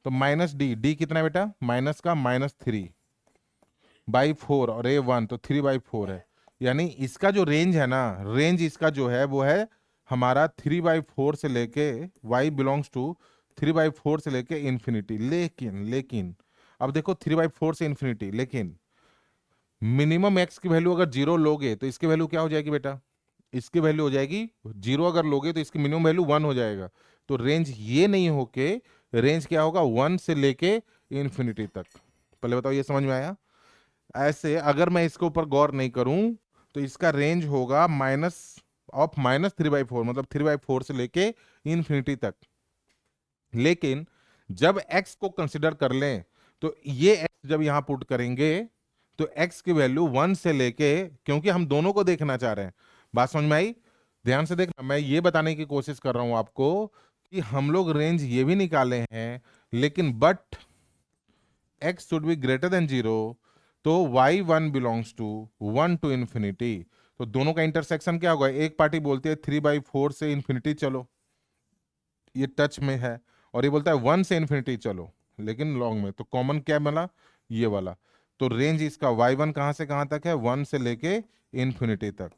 तो -d कितना है बेटा, माइनस का -3/4 और a1 तो 3/4 है, यानी इसका जो रेंज है ना, रेंज इसका जो है वो है हमारा 3/4 से लेके y बिलोंग्स टू 3/4 से लेके इन्फिनिटी। लेकिन अब देखो 3/4 से इन्फिनिटी, लेकिन मिनिमम x की वैल्यू अगर 0 लोगे तो इसकी वैल्यू क्या हो जाएगी बेटा, इसकी वैल्यू हो जाएगी 0, अगर लोगे तो इसकी मिनिमम वैल्यू 1 हो जाएगा। तो रेंज ये नहीं होके रेंज क्या होगा, 1 से लेके इन्फिनिटी तक। पहले बताओ ये समझ में आया। ऐसे अगर मैं इसके ऊपर गौर नहीं करूं तो इसका रेंज होगा -3/4 मतलब 3/4 से लेके इन्फिनिटी तक। लेकिन जब x को कंसिडर कर लें तो ये x जब यहां पुट करेंगे तो x की वैल्यू 1 से लेके, क्योंकि हम दोनों को देखना चाह रहे हैं, बात समझ में आई, ध्यान से देखना, मैं ये बताने की कोशिश कर रहा हूं आपको कि हम लोग रेंज ये भी निकाले हैं, लेकिन but x should be greater than 0, तो y1 belongs to 1 to infinity. तो दोनों का इंटरसेक्शन क्या होगा, एक पार्टी बोलती है 3/4 से इन्फिनिटी चलो, ये टच में है, और ये बोलता है 1 से इन्फिनिटी चलो लेकिन लॉन्ग में, तो कॉमन क्या मिला, ये वाला। तो रेंज इसका y1 कहां से कहां तक है, 1 से लेके इन्फिनिटी तक।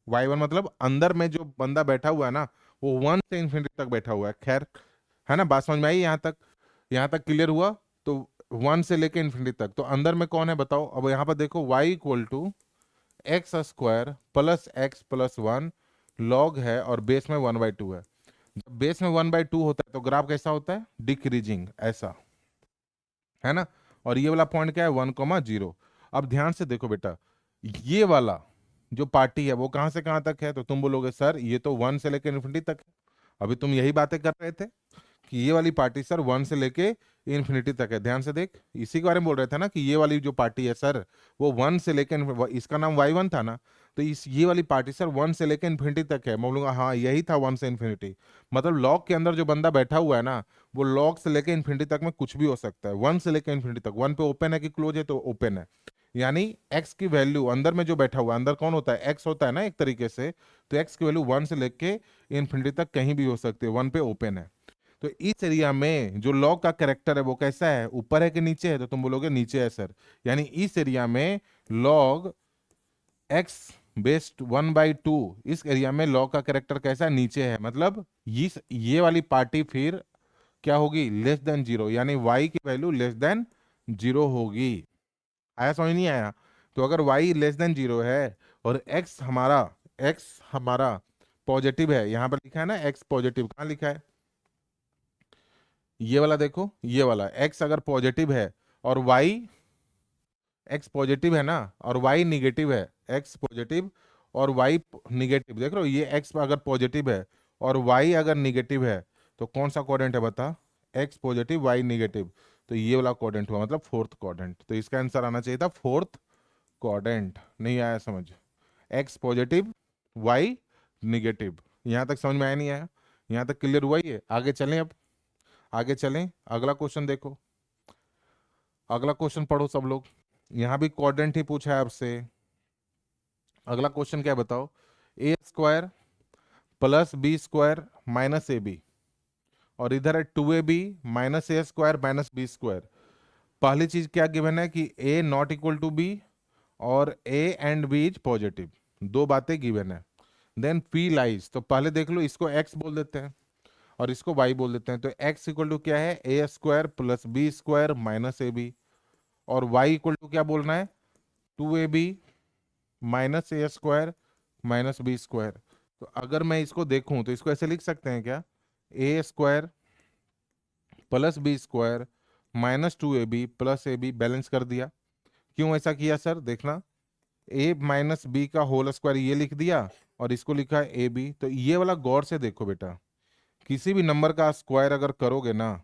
y1 मतलब अंदर में जो बंदा बैठा हुआ है ना, वो 1 से इन्फिनिटी तक बैठा हुआ है। खैर है ना, बात समझ में आई यहाँ तक, यहाँ तक क्लियर हुआ। तो 1 से लेके इन्फिनिटी तक, तो अंदर में कौन है बताओ। अब यहाँ पर देखो y = x² plus x plus 1 log है और बेस में 1/2 है। जब बेस में 1/2 होता है तो ग्राफ कैसा होता है, डिक्रीजिंग ऐसा, है ना। और ये वाला पॉइंट क्या है, 1,0। अब ध्यान से देखो बेटा, ये वाला जो पार्टी है वो कहां से कहां तक है, तो तुम बोलोगे सर ये तो 1 से लेकर इन्फिनिटी तक है। अभी तुम यही बातें कर रहे थे कि ये वाली पार्टी सर 1 से लेके इन्फिनिटी तक है। ध्यान से देख, इसी के बारे में बोल रहे थे ना कि ये वाली जो पार्टी है सर वो 1 से लेके इसका नाम y1 था ना, तो इस ये वाली पार्टी सर 1 से लेके इन्फिनिटी तक है। मैं बोलूंगा हाँ यही था 1 से इन्फिनिटी, मतलब लॉग के अंदर जो बंदा बैठा हुआ है ना, वो लॉग से लेके इन्फिनिटी तक में कुछ भी हो सकता है। 1 से लेके इन्फिनिटी तक, 1 पे ओपन है कि क्लोज है, तो ओपन है, यानी x की वैल्यू अंदर में जो बैठा हुआ है, अंदर कौन होता है, x होता है ना एक तरीके से, तो x की वैल्यू 1 से लेके इन्फिनिटी तक कहीं भी हो सकती है, 1 पे ओपन है। तो इस एरिया में जो लॉग का कैरेक्टर है वो कैसा है, ऊपर है कि नीचे है, तो तुम बोलोगे नीचे है सर, यानी इस एरिया में लॉग x बेस्ड 1/2, इस एरिया में लॉग का कैरेक्टर कैसा है, नीचे है, मतलब ये वाली पार्टी फिर क्या होगी, लेस देन 0, यानी y की वैल्यू लेस देन 0 होगी। आया समझ नहीं आया। तो अगर y लेस देन 0 है और x हमारा पॉजिटिव है, यहां पर लिखा है ना x पॉजिटिव, कहां लिखा है, ये वाला देखो, ये वाला x अगर पॉजिटिव है और x पॉजिटिव है ना और y निगेटिव है, x पॉजिटिव और y निगेटिव, देख रहे हो, ये x अगर पॉजिटिव है और y अगर निगेटिव है तो कौन सा क्वाड्रेंट है बता, x पॉजिटिव y निगेटिव, तो ये वाला क्वाड्रेंट हुआ, मतलब फोर्थ क्वाड्रेंट। तो इसका आंसर आना चाहिए था फोर्थ क्वाड्रेंट। नहीं आया समझ, x पॉजिटिव y निगेटिव, यहां तक समझ में आया नहीं आया, यहां तक क्लियर हुआ ही है। आगे चलें, अब आगे चलें, अगला क्वेश्चन देखो, अगला क्वेश्चन पढ़ो सब लोग, यहां भी क्वाड्रेंट ही पूछा है आपसे। अगला क्वेश्चन क्या है बताओ, a² plus b² minus ab, और इधर है 2ab - a² - b²। पहली चीज क्या गिवन है कि a not equal to b और a and B is positive, दो बातें गिवन है। देन पी लाइज, तो पहले देख लो इसको एक्स बोल देते हैं और इसको वाई बोल देते हैं। तो एक्स इक्वल टू क्या है, A square plus B square minus A B, और वाई इक्वल टू क्या बोलना है, 2ab minus A square minus B square. तो अगर मैं इसको देखूं तो इसको ऐसे लिख सकते हैं क्या, A square plus B square minus 2ab plus A B, balance कर दिया। क्यों ऐसा किया सर, देखना, ए माइनस बी का होल स्क्वायर ये लिख दिया और इसको लिखा है ए बी। तो ये वाला गौर से देखो बेटा, किसी भी नंबर का स्क्वायर अगर करोगे ना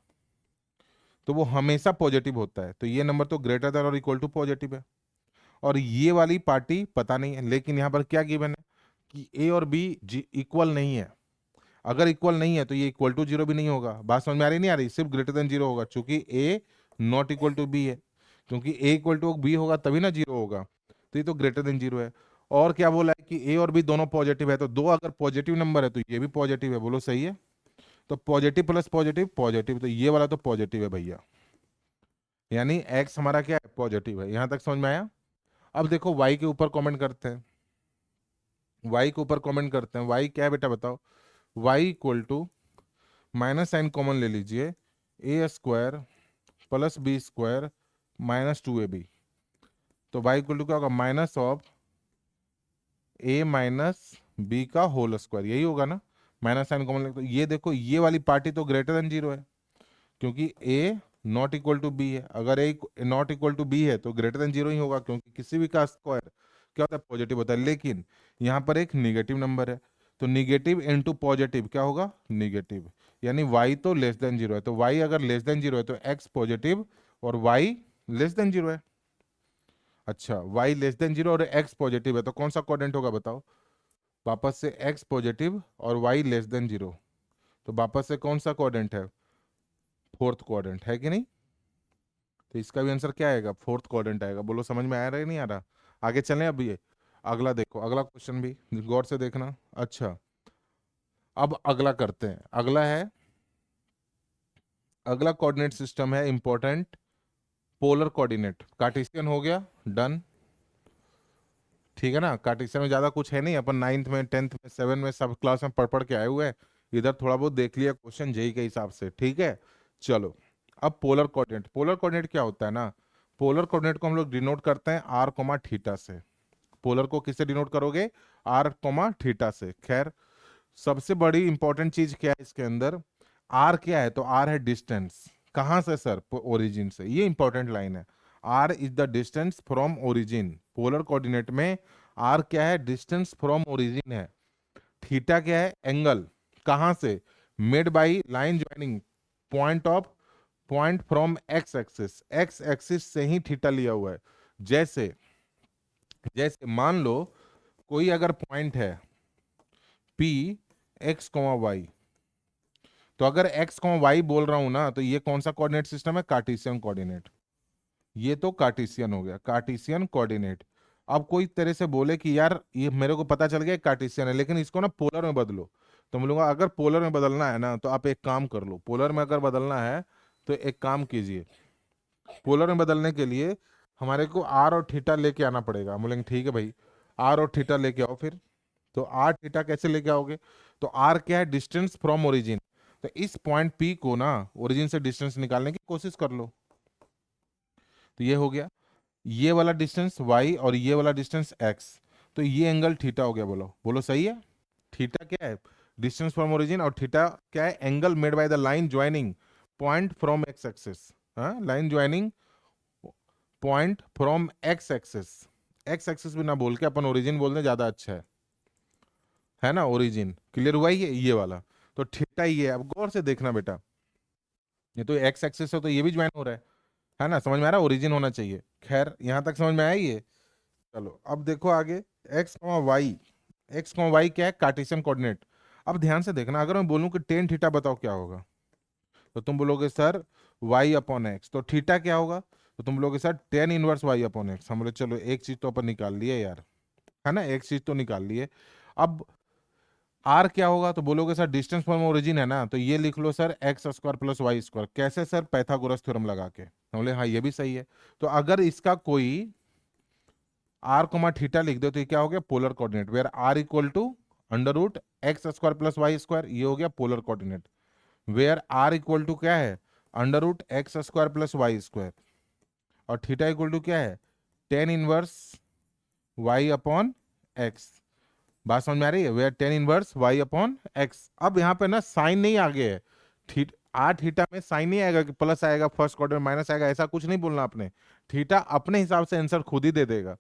तो वो हमेशा पॉजिटिव होता है। तो ये नंबर तो ग्रेटर देन और इक्वल टू पॉजिटिव है, और ये वाली पार्टी पता नहीं है। लेकिन यहाँ पर क्या गिवन है कि ए और बी इक्वल नहीं है। अगर इक्वल नहीं है तो ये इक्वल टू जीरो भी नहीं होगा। बात समझ में आ रही नहीं आ रही, सिर्फ ग्रेटर देन जीरो होगा, चूंकि ए नॉट इक्वल टू बी है। क्योंकि ए इक्वल टू बी होगा तभी ना जीरो होगा, तो ये तो ग्रेटर देन जीरो है। और क्या बोला है कि ए और बी दोनों पॉजिटिव है, तो दो अगर पॉजिटिव नंबर है तो ये भी पॉजिटिव है, बोलो सही है। तो पॉजिटिव प्लस पॉजिटिव पॉजिटिव, तो ये वाला तो पॉजिटिव है भैया, यानी एक्स हमारा क्या है, पॉजिटिव है। यहां तक समझ में आया। अब देखो वाई के ऊपर कमेंट करते हैं, वाई के ऊपर कमेंट करते हैं। वाई क्या है बेटा बताओ, Y equal to, minus sign common ले लीजिए, A square plus B square minus 2ab। तो वाई इक्वल टू क्या होगा, minus of A minus B का होल स्क्वायर, यही होगा ना। माइनस साइन कॉमन ले, तो ये देखो ये वाली पार्टी तो ग्रेटर देन जीरो है, क्योंकि ए नॉट इक्वल टू बी है। अगर ए नॉट इक्वल टू बी है तो ग्रेटर देन जीरो ही होगा, क्योंकि किसी भी का स्क्वायर क्या होता है, पॉजिटिव होता है। लेकिन यहाँ पर एक निगेटिव नंबर है, तो निगेटिव इनटू पॉजिटिव क्या होगा, निगेटिव, यानी y तो लेस देन जीरो है। तो y अगर लेस देन जीरो है तो x पॉजिटिव और y लेस देन जीरो है। अच्छा, y लेस देन जीरो और x पॉजिटिव है, तो कौन सा कोऑर्डिनेट होगा बताओ। वापस से x पॉजिटिव और y लेस देन जीरो, तो वापस से कौन सा कोऑर्डिनेट है, फोर्थ क्वाड्रेंट है कि नहीं। तो इसका भी आंसर क्या आएगा, फोर्थ क्वाड्रेंट आएगा। बोलो समझ में आ रहा है नहीं आ रहा। आगे चलें अब, ये अगला देखो, अगला क्वेश्चन भी गौर से देखना। अच्छा, अब अगला करते हैं। अगला है, अगला कोऑर्डिनेट सिस्टम है इंपॉर्टेंट, पोलर कोऑर्डिनेट। कार्टेशियन हो गया, डन, ठीक है ना। कार्टेशियन में ज्यादा कुछ है नहीं, अपन 9th में 10th में 7 में सब क्लास में पढ़ पढ़ के आए हुए हैं। इधर थोड़ा बहुत देख लिया क्वेश्चन जेई के हिसाब से, ठीक है। चलो, अब पोलर कोऑर्डिनेट। पोलर कोऑर्डिनेट क्या होता है ना, पोलर कोऑर्डिनेट को हम लोग डिनोट करते हैं आर कोमा थीटा से। पोलर को किससे डिनोट करोगे, आर कोमा थीटा से। खैर, सबसे बड़ी इंपॉर्टेंट चीज क्या है इसके अंदर, आर क्या है, तो आर है डिस्टेंस। कहां से सर, ओरिजिन से। ये इंपॉर्टेंट लाइन है, r is the distance from origin. Polar coordinate में आर क्या है, डिस्टेंस फ्रॉम ओरिजिन है। थीटा क्या है, एंगल, कहां से, made by line joining point from x axis. X axis से ही थीटा लिया हुआ है। जैसे जैसे मान लो कोई अगर पॉइंट है पी एक्स कॉमा वाई, तो अगर एक्स कॉमा वाई बोल रहा हूं ना, तो ये कौन सा कोऑर्डिनेट सिस्टम है, कार्टेशियन कोऑर्डिनेट। ये तो कार्टेशियन हो गया, कार्टेशियन कोऑर्डिनेट। अब कोई तेरे से बोले कि यार ये मेरे को पता चल गया कार्टेशियन है, लेकिन इसको ना पोलर में बदलो, तो बोलूंगा अगर पोलर में बदलना है ना तो आप एक काम कर लो, पोलर में अगर बदलना है तो एक काम कीजिए, पोलर में बदलने के लिए हमारे को आर और थीटा लेके आना पड़ेगा। हम बोलेंगे ठीक है भाई, आर और थीटा लेके आओ फिर। तो आर थीटा कैसे लेके आओगे, तो आर क्या है, डिस्टेंस फ्रॉम ओरिजिन। तो इस पॉइंट पी को ना ओरिजिन से डिस्टेंस निकालने की कोशिश कर लो। तो ये हो गया, ये वाला डिस्टेंस y और ये वाला डिस्टेंस x, तो ये एंगल थीटा हो गया। बोलो बोलो सही है। थीटा क्या है, डिस्टेंस फ्रॉम ओरिजिन, और थीटा क्या है, angle made by the line joining point from x axis. हाँ, line joining point from x axis. X axis भी ना बोल के अपन ओरिजिन बोलने ज्यादा अच्छा है ना। ओरिजिन क्लियर हुआ ही है ये वाला, तो थीटा ही है। अब गौर से देखना बेटा, ये तो एक्स एक्सिस है तो ये भी ज्वाइन हो रहा है ना, समझ में आ रहा है, ओरिजिन होना चाहिए। खैर यहां तक समझ में आया ये। चलो अब देखो आगे, x comma y. X comma y क्या है, कार्टेशियन कोऑर्डिनेट। अब ध्यान से देखना, अगर मैं बोलूं कि टेन थीटा बताओ क्या होगा, तो तुम बोलोगे सर वाई अपॉन एक्स। तो थीटा क्या होगा, तो तुम बोलोगे sir tan inverse y upon x. हम बोले चलो एक चीज तो अपन निकाल लिए यार, है ना, एक चीज तो निकाल लिए। अब आर क्या होगा, तो बोलोगे सर डिस्टेंस फ्रॉम ओरिजिन है ना, तो ये लिख लो sir X square plus Y square. कैसे सर, पैथागोरस थ्योरम लगा के। हम बोले हाँ ये भी सही है। तो अगर इसका कोई आर कोमा थीटा लिख दो तो ये क्या हो गया, polar coordinate, where r equal to under root x square plus Y square, ये हो गया polar coordinate. Where r equal to क्या है, under root x square plus Y square, और थीटा इक्वल टू क्या है, tan inverse y upon x. बात समझ में आ रही है, where tan inverse y upon x. अब यहाँ पे ना साइन नहीं आगे है, आर थीटा में साइन नहीं आएगा कि प्लस आएगा फर्स्ट क्वाड्रेंट माइनस आएगा, ऐसा कुछ नहीं बोलना आपने। थीटा अपने हिसाब से आंसर खुद ही दे देगा,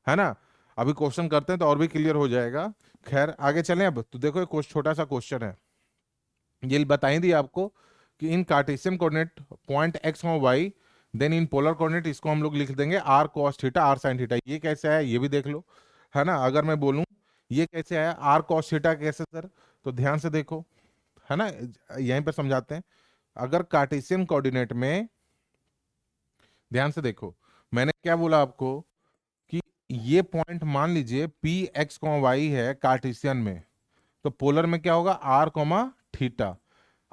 है ना। अभी क्वेश्चन करते हैं तो और भी क्लियर हो जाएगा। खैर आगे चलें। अब तो देखो एक छोटा सा क्वेश्चन है, ये बता ही दिया आपको कि in Cartesian coordinate point x और y, then in polar coordinate इसको हम लोग लिख देंगे r cos theta are sine theta. ये कैसे आया ये भी देख लो, है ना। अगर मैं बोलूं ये कैसे आया आर कॉस थीटा कैसे सर, तो ध्यान से देखो, है ना, यहीं पर समझाते हैं। अगर कार्टेशियन कोऑर्डिनेट में ध्यान से देखो, मैंने क्या बोला आपको कि ये पॉइंट मान लीजिए पी एक्स वाई है कार्टेशियन में, तो पोलर में क्या होगा आर कोमा थीटा,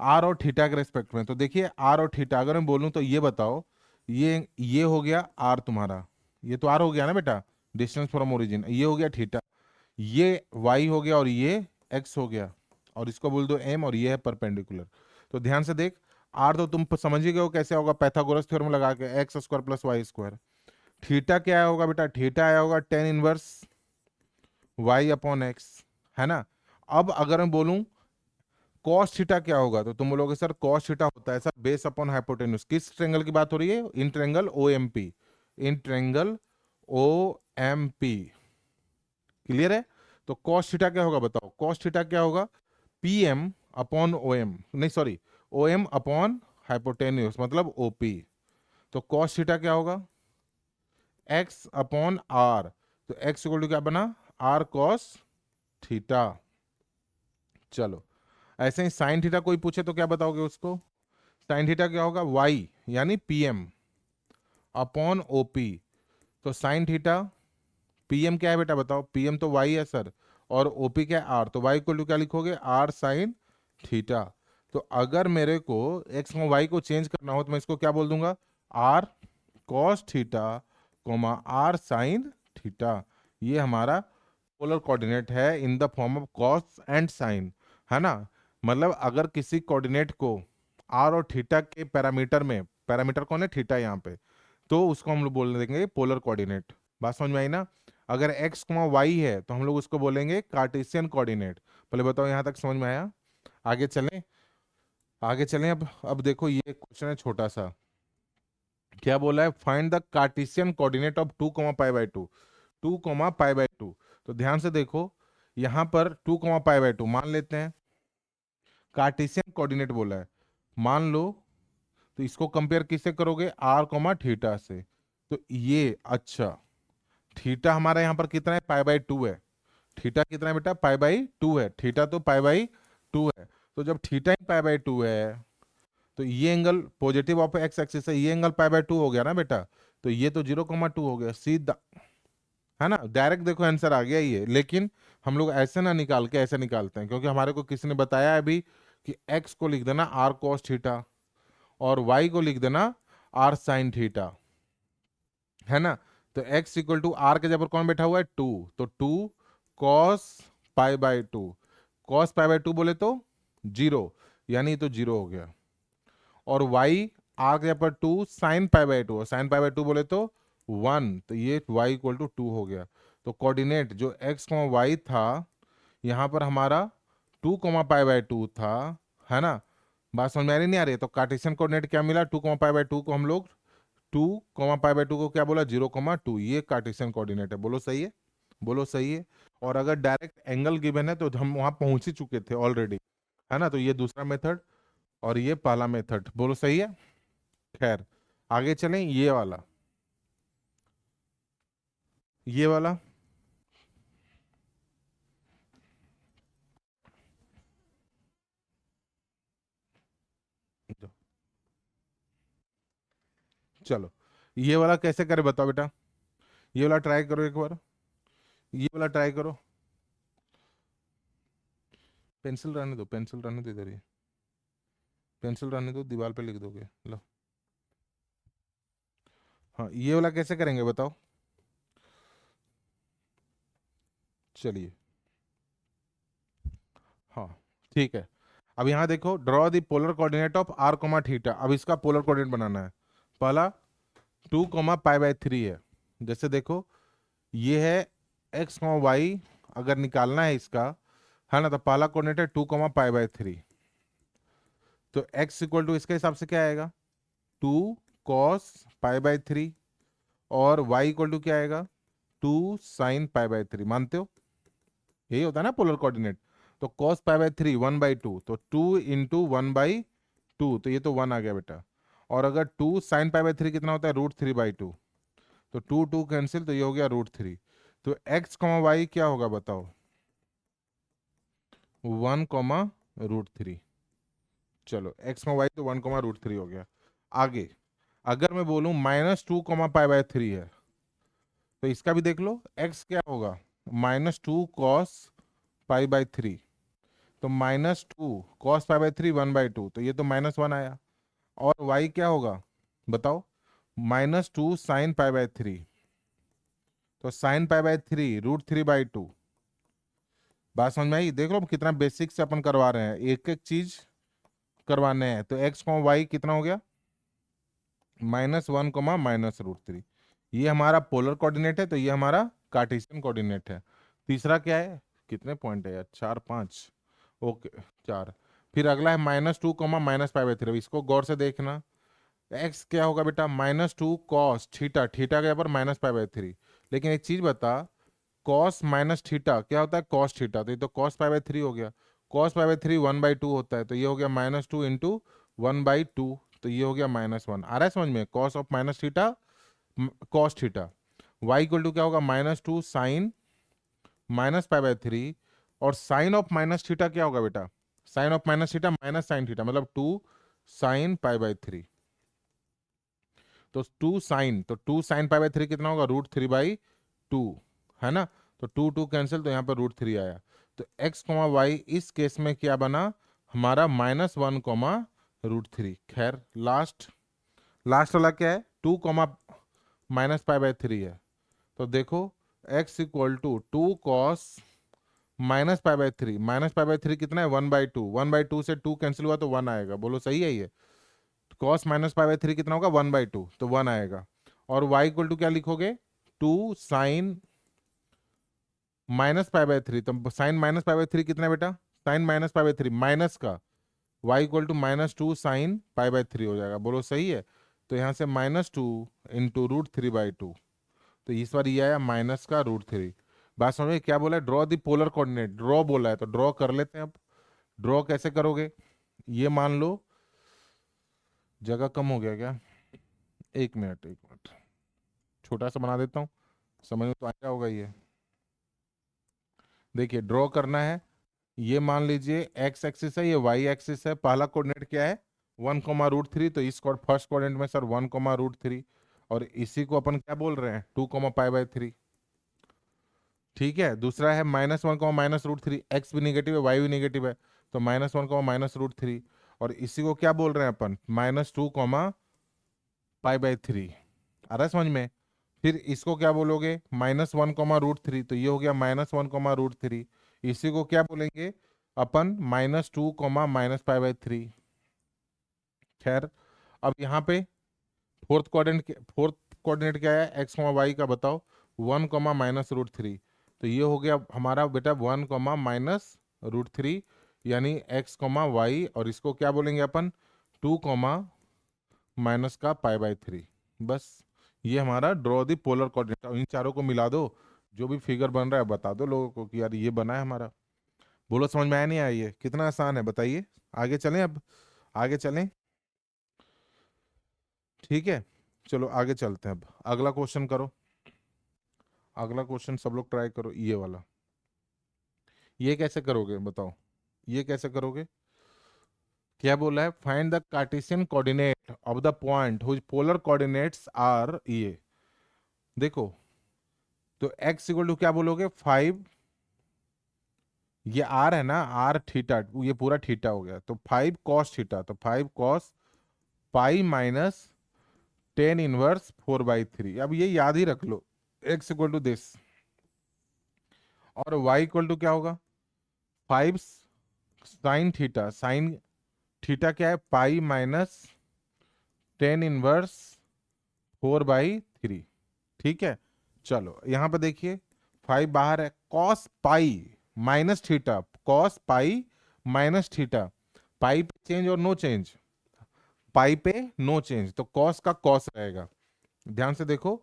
आर और थीटा के रेस्पेक्ट में। तो देखिए आर और थीटा अगर मैं बोलूं तो ये बताओ, ये हो गया आर तुम्हारा, ये तो आर हो गया ना बेटा, डिस्टेंस फ्रॉम ओरिजिन, ये हो गया थीटा, ये वाई हो गया और ये एक्स हो गया, और इसको बोल दो एम, और ये है परपेंडिकुलर। तो ध्यान से देख, आर तो तुम समझ ही गए हो कैसे होगा, पैथागोरस थ्योरम लगा के x square plus Y square. Theta क्या आया होगा बेटा, थीटा आया होगा tan inverse y upon x, है ना। अब अगर मैं बोलूं कॉस थीटा क्या होगा, तो तुम बोलोगे सर कॉस थीटा होता है सर बेस अपॉन हाइपोटेन्यूज। किस ट्रेंगल की बात हो रही है, in triangle O M P, in triangle O M P, clear है। तो कॉस थीटा क्या होगा बताओ, कॉस थीटा क्या होगा, P M upon O M, नहीं sorry, O M upon hypotenuse मतलब ओपी। तो कॉस थीटा क्या होगा, एक्स अपॉन आर, तो एक्स इक्वल टू क्या बना, आर कॉस थीटा। चलो ऐसे ही साइन थीटा कोई पूछे तो क्या बताओगे उसको, साइन थीटा क्या होगा, वाई यानी पी एम अपॉन ओपी। तो साइन थीटा, पीएम क्या है बेटा बताओ, पीएम तो वाई है सर, और ओपी क्या है आर, तो वाई इक्वल टू क्या लिखोगे, आर साइन थीटा। तो अगर मेरे को एक्स और वाई को चेंज करना हो तो मैं इसको क्या बोल दूंगा, r cos theta comma r sine theta. ये हमारा पोलर कोऑर्डिनेट है in the form of cos and sine, है ना। मतलब अगर किसी कोऑर्डिनेट को आर और थीटा के पैरामीटर में, पैरामीटर कौन है थीटा यहाँ पे, तो उसको हम लोग बोल देंगे पोलर कोऑर्डिनेट। बात समझ में आई ना। अगर एक्स वाई है तो हम लोग उसको बोलेंगे कार्टेशियन कोऑर्डिनेट। पहले बताओ यहाँ तक समझ में आया। आगे चलें, आगे चलें। अब देखो ये क्वेश्चन है छोटा सा, क्या बोला है, find the Cartesian coordinate of two comma pi by to, two comma pi by to. तो ध्यान से देखो, यहाँ पर two comma pi by to मान लेते हैं, कार्टेशियन कोऑर्डिनेट बोला है, मान लो। तो इसको कंपेयर किससे करोगे, आर कोमा थीटा से। तो ये अच्छा, थीटा हमारा यहाँ पर कितना है, पाई बाई टू है। थीटा कितना है बेटा, पाई बाई टू है, थीटा तो पाई बाई टू है। तो जब theta he pi by to है तो ये angle positive of x axis है, ये एंगल पाई बाई टू हो गया ना बेटा। तो ये तो 0,2 हो गया सीधा, है ना। डायरेक्ट देखो आंसर आ गया ये। लेकिन हम लोग ऐसे ना निकाल के ऐसे निकालते हैं, क्योंकि हमारे को किसी ने बताया अभी कि एक्स को लिख देना आर कॉस थीटा और वाई को लिख देना आर साइन थीटा, है ना। तो x इक्वल टू आर के जगह पर कौन बैठा हुआ है, टू, तो two cos pi by two, cos pi by two बोले तो जीरो, यानी तो जीरो हो गया। और y आर के जगह पर two sine pi by two, sine pi by two बोले तो वन, तो ये y इक्वल टू टू हो गया। तो कोऑर्डिनेट जो x y था यहाँ पर हमारा two comma pi by to था, है ना। बात समझ में आ रही नहीं आ रही है? तो कार्टेशियन कोऑर्डिनेट क्या मिला, two comma pi by to को हम लोग two comma pi by to को क्या बोला, 0,2, ये कार्टेशियन कोऑर्डिनेट है। बोलो सही है, बोलो सही है। और अगर डायरेक्ट एंगल गिवन है तो हम वहां पहुंच ही चुके थे ऑलरेडी, है ना। तो ये दूसरा मेथड और ये पहला मेथड, बोलो सही है। खैर आगे चलें, ये वाला, ये वाला, चलो ये वाला कैसे करे बताओ बेटा, ये वाला ट्राई करो एक बार, ये वाला ट्राई करो। पेंसिल रहने दो, पेंसिल रहने दो इधर ही, पेंसिल रहने दो, दीवार पे लिख दोगे लो। हाँ, ये वाला कैसे करेंगे बताओ। चलिए, हाँ ठीक है। अब यहाँ देखो, draw the polar coordinate of r comma theta. अब इसका पोलर कोऑर्डिनेट बनाना है। पहला 2, π/3 है। जैसे देखो, ये है x, y। अगर निकालना है इसका, है ना, तो पहला कोऑर्डिनेट है 2, π/3। तो x इक्वल टू इसके हिसाब से क्या आएगा, 2 cos π/3। और y इक्वल टू क्या आएगा, 2 sin π/3। मानते हो, यही होता है ना पोलर कोऑर्डिनेट। तो cos π/3 1/2, तो 2 × 1/2, तो ये तो 1 आ गया बेटा। और अगर 2 sin π/3 कितना होता है, √3/2। तो 2 कैंसिल, तो ये हो गया √3। तो x, y क्या होगा बताओ, 1, √3। चलो x, y तो 1, √3 हो गया। आगे अगर मैं बोलूं -2, π/3 है, तो इसका भी देख लो, x क्या होगा, -2 cos π/3। तो -2 cos π/3 1/2, तो ये तो -1 आया। और y क्या होगा बताओ, -2 sin π/3। तो sin π/3 √3/2। बात समझ में आई। देख लो कितना बेसिक से अपन करवा रहे हैं, एक एक चीज करवाने हैं। तो x, y कितना हो गया, -1, -√3। ये हमारा पोलर कोऑर्डिनेट है, तो ये हमारा कार्टेशियन कोऑर्डिनेट है। तीसरा क्या है, कितने पॉइंट है यार, 4 5, ओके 4। फिर अगला है -2, -π/3। इसको गौर से देखना। एक्स क्या होगा बेटा, -2 cos थीटा, थीटा के ऊपर -π/3। लेकिन एक चीज बता, cos माइनस थीटा क्या होता है, cos थीटा। तो ये तो cos π/3 हो गया। cos π/3 1/2 होता है, तो ये हो गया -2 × 1/2। तो ये हो गया -1। आ रहा है समझ में, cos of minus theta, cos theta. y equal to क्या होगा, -2 sin -π/3। और साइन ऑफ माइनस थीटा क्या होगा बेटा, sine of minus theta minus sine theta, मतलब 2 sin π/3। तो 2 sin π/3 कितना होगा, √3/2, है ना। तो 2 कैंसिल, तो यहाँ पर √3 आया। तो x, y इस केस में क्या बना हमारा, -1, √3। खैर लास्ट वाला क्या है, 2, -π/3 है। तो देखो x इक्वल टू 2 cos -π/3। -π/3 कितना है, 1/2। 1/2 से 2 कैंसिल हुआ तो 1 आएगा। बोलो सही है ये। cos -π/3 कितना होगा, 1/2, तो 1 आएगा। और y इक्वल टू क्या लिखोगे, 2 sin -π/3। तो साइन -π/3 कितना है बेटा, साइन -π/3 माइनस का, y इक्वल टू -2 sin π/3 हो जाएगा। बोलो सही है। तो यहाँ से -2 × √3/2। तो इस बार ये आया माइनस का √3। बात समझ में, क्या बोला है, draw the polar coordinate, draw बोला है, तो ड्रॉ कर लेते हैं। अब ड्रॉ कैसे करोगे, ये मान लो जगह कम हो गया क्या, 1 मिनट छोटा सा बना देता हूँ, समझ में तो आया होगा ये। देखिए ड्रॉ करना है, ये मान लीजिए एक्स एक्सिस है, ये वाई एक्सिस है। पहला कोऑर्डिनेट क्या है, 1, √3। तो इस फर्स्ट कोऑर्डिनेट में सर 1, √3। और इसी को अपन क्या बोल रहे हैं, 2, π/3। ठीक है। दूसरा है -1, -√3। एक्स भी निगेटिव है, वाई भी निगेटिव है, तो -1, -√3। और इसी को क्या बोल रहे हैं अपन, -2, π/3। आ रहा है समझ में। फिर इसको क्या बोलोगे, -1, √3। तो ये हो गया -1, √3। इसी को क्या बोलेंगे अपन, -2, -π/3। खैर अब यहाँ पे फोर्थ कोऑर्डिनेट क्या है, एक्स, वाई का बताओ, 1, -√3। तो ये हो गया हमारा बेटा 1, -√3, यानी एक्स, वाई। और इसको क्या बोलेंगे अपन, 2, माइनस का π/3। बस ये हमारा ड्रॉ दी पोलर कोऑर्डिनेट। इन चारों को मिला दो, जो भी फिगर बन रहा है बता दो लोगों को कि यार ये बना है हमारा। बोलो समझ में आया नहीं आया, ये कितना आसान है बताइए। आगे चलें अब, आगे चलें, ठीक है। चलो आगे चलते हैं। अब अगला क्वेश्चन करो, अगला क्वेश्चन सब लोग ट्राई करो, ये वाला। ये कैसे करोगे बताओ, ये कैसे करोगे। क्या बोला है, find the Cartesian coordinate of the point whose polar coordinates are, ये देखो। तो x इक्वल टू क्या बोलोगे, 5। ये r है ना, r थीटा, ये पूरा थीटा हो गया। तो 5 cos थीटा, तो 5 cos pi minus ten inverse 4/3। अब ये याद ही रख लो, x इक्वल टू दिस और y इक्वल टू क्या होगा, 5 साइन थीटा। साइन थीटा क्या है, पाई माइनस टेन इनवर्स 4/3। ठीक है, चलो यहाँ पे देखिए 5 बाहर है, cos pi minus theta, cos pi minus theta, pi पे चेंज और नो चेंज, पाई पे नो चेंज, तो कॉस का कॉस रहेगा। ध्यान से देखो,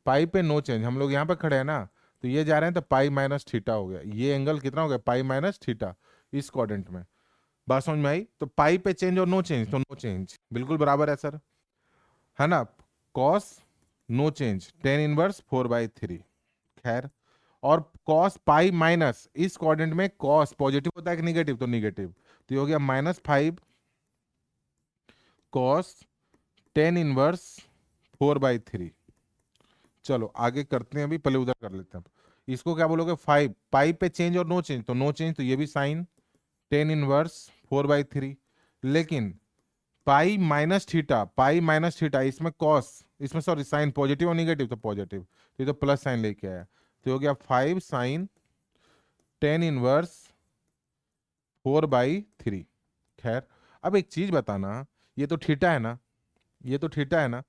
पाई पे नो चेंज, हम लोग यहाँ पे खड़े हैं ना, तो ये जा रहे हैं तो पाई माइनस थीटा हो गया, ये एंगल कितना हो गया, पाई माइनस थीटा इस क्वाड्रेंट में। बात समझ में आई? तो पाई पे चेंज और नो चेंज, तो नो चेंज बिल्कुल बराबर है सर, है ना, cos no change tan inverse 4/3। खैर, और कॉस पाई माइनस, इस क्वाड्रेंट में कॉस पॉजिटिव होता है कि निगेटिव, तो निगेटिव, तो ये हो गया -5 कॉस टेन इनवर्स 4/3। चलो आगे करते हैं, अभी पहले उधर कर लेते हैं। इसको क्या बोलोगे, 5 पाई पे चेंज और नो चेंज, तो नो चेंज, तो ये भी साइन टेन इनवर्स 4/3। लेकिन पाई माइनस थीटा, पाई माइनस थीटा, इसमें कॉस, इसमें सॉरी साइन पॉजिटिव और निगेटिव, तो पॉजिटिव, तो ये तो प्लस साइन लेके आया, तो हो गया 5 साइन टेन इनवर्स 4/3। खैर, अब एक चीज बताना, ये तो थीटा है ना, ये तो थीटा है ना,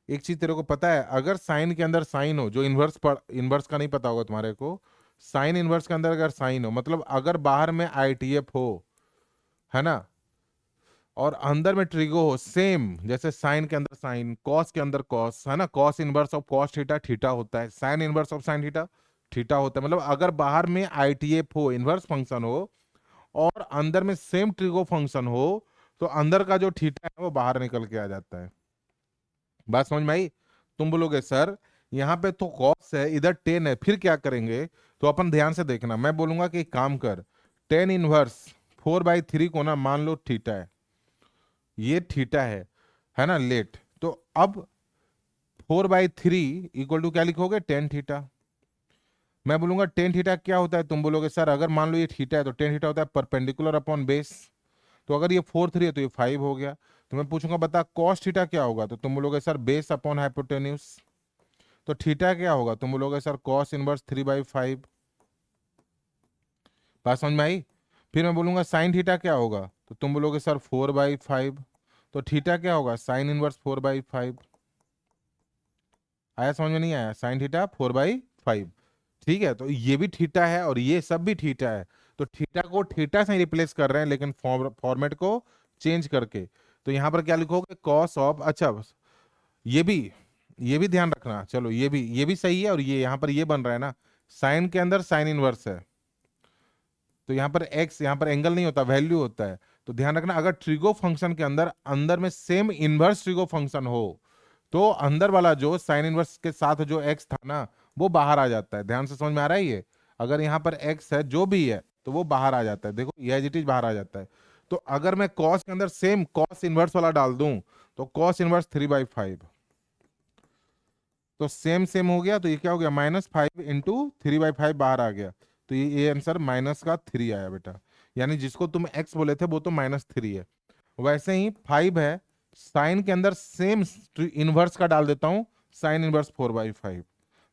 एक चीज तेरे को पता है, अगर साइन के अंदर साइन हो, जो इनवर्स पर, इनवर्स का नहीं पता होगा तुम्हारे को, साइन इनवर्स के अंदर अगर साइन हो, मतलब अगर बाहर में आईटीएफ हो, है ना, और अंदर में ट्रिगो हो, सेम जैसे साइन के अंदर साइन, कॉस के अंदर कॉस, है ना, cos inverse of cos theta theta होता है, sine inverse of sine theta theta होता है, मतलब अगर बाहर में आईटीएफ हो, इनवर्स फंक्शन हो, और अंदर में सेम ट्रिगो फंक्शन हो, तो अंदर का जो थीटा है वो बाहर निकल के आ जाता है। बात समझ में आई? तुम बोलोगे सर यहाँ पे तो कॉस है, इधर टेन है, फिर क्या करेंगे, तो अपन ध्यान से देखना, मैं बोलूंगा कि एक काम कर, टेन इनवर्स 4/3 को ना मान लो थीटा है, ये थीटा है ना, लेट, तो अब 4/3 इक्वल टू क्या लिखोगे, टेन थीटा। मैं बोलूंगा टेन थीटा क्या होता है, तुम बोलोगे सर अगर मान लो ये थीटा है तो टेन थीटा होता है परपेंडिकुलर अपॉन बेस, तो अगर ये 4/3 है तो ये 5 हो गया। तो मैं पूछूंगा बता कॉस थीटा क्या होगा, तो तुम बोलोगे सर बेस अपॉन हाइपोटेन्यूज। तो थीटा क्या होगा, तुम बोलोगे सर कॉस इनवर्स 3/5। बात समझ में आई? फिर मैं बोलूंगा साइन थीटा क्या होगा, तो तुम बोलोगे सर 4/5। तो थीटा क्या होगा, साइन इनवर्स 4/5। आया समझ में, नहीं आया, साइन थीटा 4/5। ठीक है, तो ये भी थीटा है और ये सब भी थीटा है, तो थीटा को थीटा से रिप्लेस कर रहे हैं, लेकिन फॉर्मेट को चेंज करके। तो यहाँ पर क्या लिखोगे, कॉस ऑफ, अच्छा ये भी, ये भी ध्यान रखना, चलो ये भी सही है, और ये यहाँ पर ये बन रहा है ना, साइन के अंदर साइन इनवर्स है, तो यहाँ पर एक्स, यहाँ पर एंगल नहीं होता, वैल्यू होता है। तो ध्यान रखना, अगर ट्रिगो फंक्शन के अंदर अंदर में सेम इनवर्स ट्रिगो फंक्शन हो, तो अंदर वाला जो साइन इनवर्स के साथ जो एक्स था ना, वो बाहर आ जाता है। ध्यान से समझ में आ रहा है ये? अगर यहाँ पर एक्स है जो भी है, तो वो बाहर आ जाता है, देखो ये एज इट इज बाहर आ जाता है। तो अगर मैं कॉस के अंदर सेम कॉस इनवर्स वाला डाल दूं, तो कॉस इनवर्स 3/5, तो सेम सेम हो गया, तो ये क्या हो गया, -5 इंटू 3/5 बाहर आ गया, तो ये आंसर -3 आया बेटा। यानी जिसको तुम x बोले थे वो तो -3 है। वैसे ही 5 है, साइन के अंदर सेम इनवर्स का डाल देता हूं, साइन इनवर्स 4/5,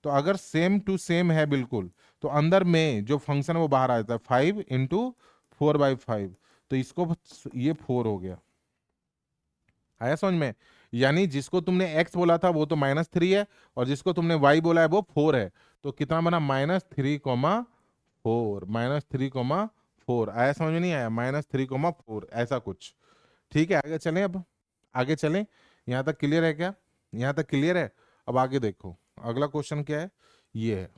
तो अगर सेम टू सेम है बिल्कुल, तो अंदर में जो फंक्शन है वो बाहर आ जाता है, 5 × 4/5, तो इसको ये 4 हो गया। आया समझ में? यानी जिसको तुमने x बोला था वो तो -3 है, और जिसको तुमने y बोला है वो 4 है, तो कितना बना, -3, 4, -3, 4। आया समझ में, नहीं आया, -3, 4 ऐसा कुछ। ठीक है, आगे चलें अब, आगे चलें, यहाँ तक क्लियर है क्या, यहाँ तक क्लियर है? अब आगे देखो, अगला क्वेश्चन क्या है, ये है,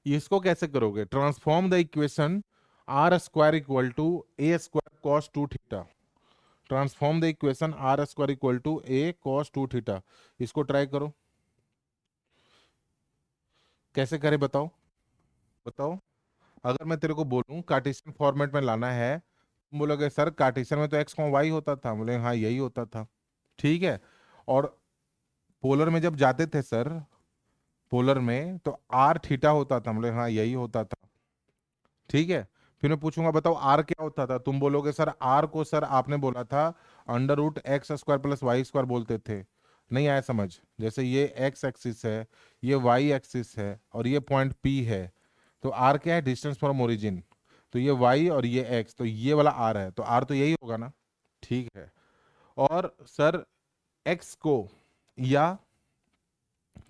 इसको कैसे करोगे, transform the equation r² equal to a² cos 2 theta. Transform the equation r² equal to a cos 2 theta. इसको ट्राई करो, कैसे करें बताओ, बताओ। अगर मैं तेरे को बोलूं कार्टेशियन फॉर्मेट में लाना है, तुम बोलोगे सर कार्टेशियन में तो x, y होता था, बोले हाँ यही होता था, ठीक है, और पोलर में जब जाते थे सर, पोलर में तो r थीटा होता था, बोले हाँ यही होता था, ठीक है। फिर मैं पूछूंगा बताओ r क्या होता था, तुम बोलोगे सर r को सर आपने बोला था √x² + y² बोलते थे, नहीं आया समझ? जैसे ये एक्स एक्सिस है, ये वाई एक्सिस है और ये पॉइंट पी है, तो आर क्या है? Distance from origin. तो ये वाई और ये एक्स, तो ये वाला आर है, तो आर तो यही होगा ना। ठीक है। और सर एक्स को या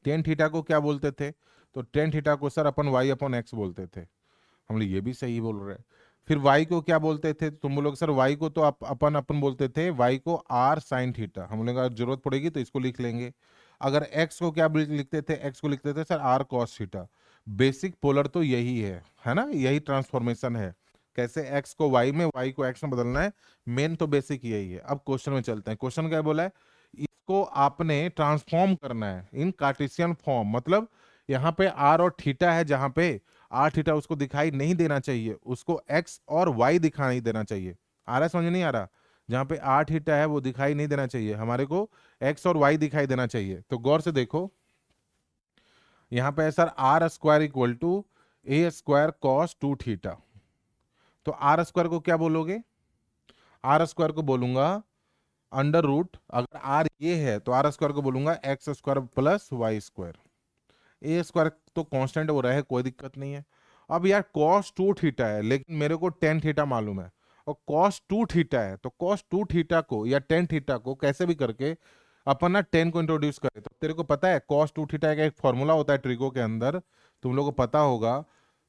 टेन थीटा को क्या बोलते थे? तो टेन थीटा को सर अपन वाई अपॉन एक्स बोलते थे। हम लोग ये भी सही बोल रहे हैं। फिर y को क्या बोलते थे तुम लोग? सर y को तो अपन अपन बोलते थे, y को r साइन थीटा। हम लोग अगर जरूरत पड़ेगी तो इसको लिख लेंगे। अगर x को क्या लिखते थे? x को लिखते थे sir r cos theta. Basic polar तो यही है ना? यही ट्रांसफॉर्मेशन है, कैसे x को y में, y को x में बदलना है। मेन तो बेसिक यही है। अब क्वेश्चन में चलते हैं। क्वेश्चन क्या बोला है? इसको आपने ट्रांसफॉर्म करना है इन कार्टेशियन फॉर्म। मतलब यहाँ पे r और थीटा है, जहां पे आर थीटा उसको दिखाई नहीं देना चाहिए, उसको एक्स और वाई दिखाई देना चाहिए। आ रहा है समझ नहीं आ रहा? जहां पे आर थीटा है वो दिखाई नहीं देना चाहिए, हमारे को एक्स और वाई दिखाई देना चाहिए। तो गौर से देखो, यहां पे है sir r square equal to A square cos two theta. तो आर स्क्वायर को क्या बोलोगे? आर स्क्वायर को बोलूंगा अंडर रूट, अगर आर ये है तो आर स्क्वायर को बोलूंगा X square plus Y square. A square तो कांस्टेंट वो रहे, कोई दिक्कत नहीं है। अब यार कॉस टू थीटा है, लेकिन मेरे को टेन थीटा मालूम है, और कॉस टू थीटा है, तो कॉस टू थीटा को या टेन थीटा को कैसे भी करके अपन ना टेन को इंट्रोड्यूस करें। तो तेरे को पता है कॉस टू थीटा का एक फॉर्मूला होता है ट्रिगो के अंदर, तुम लोग को पता होगा,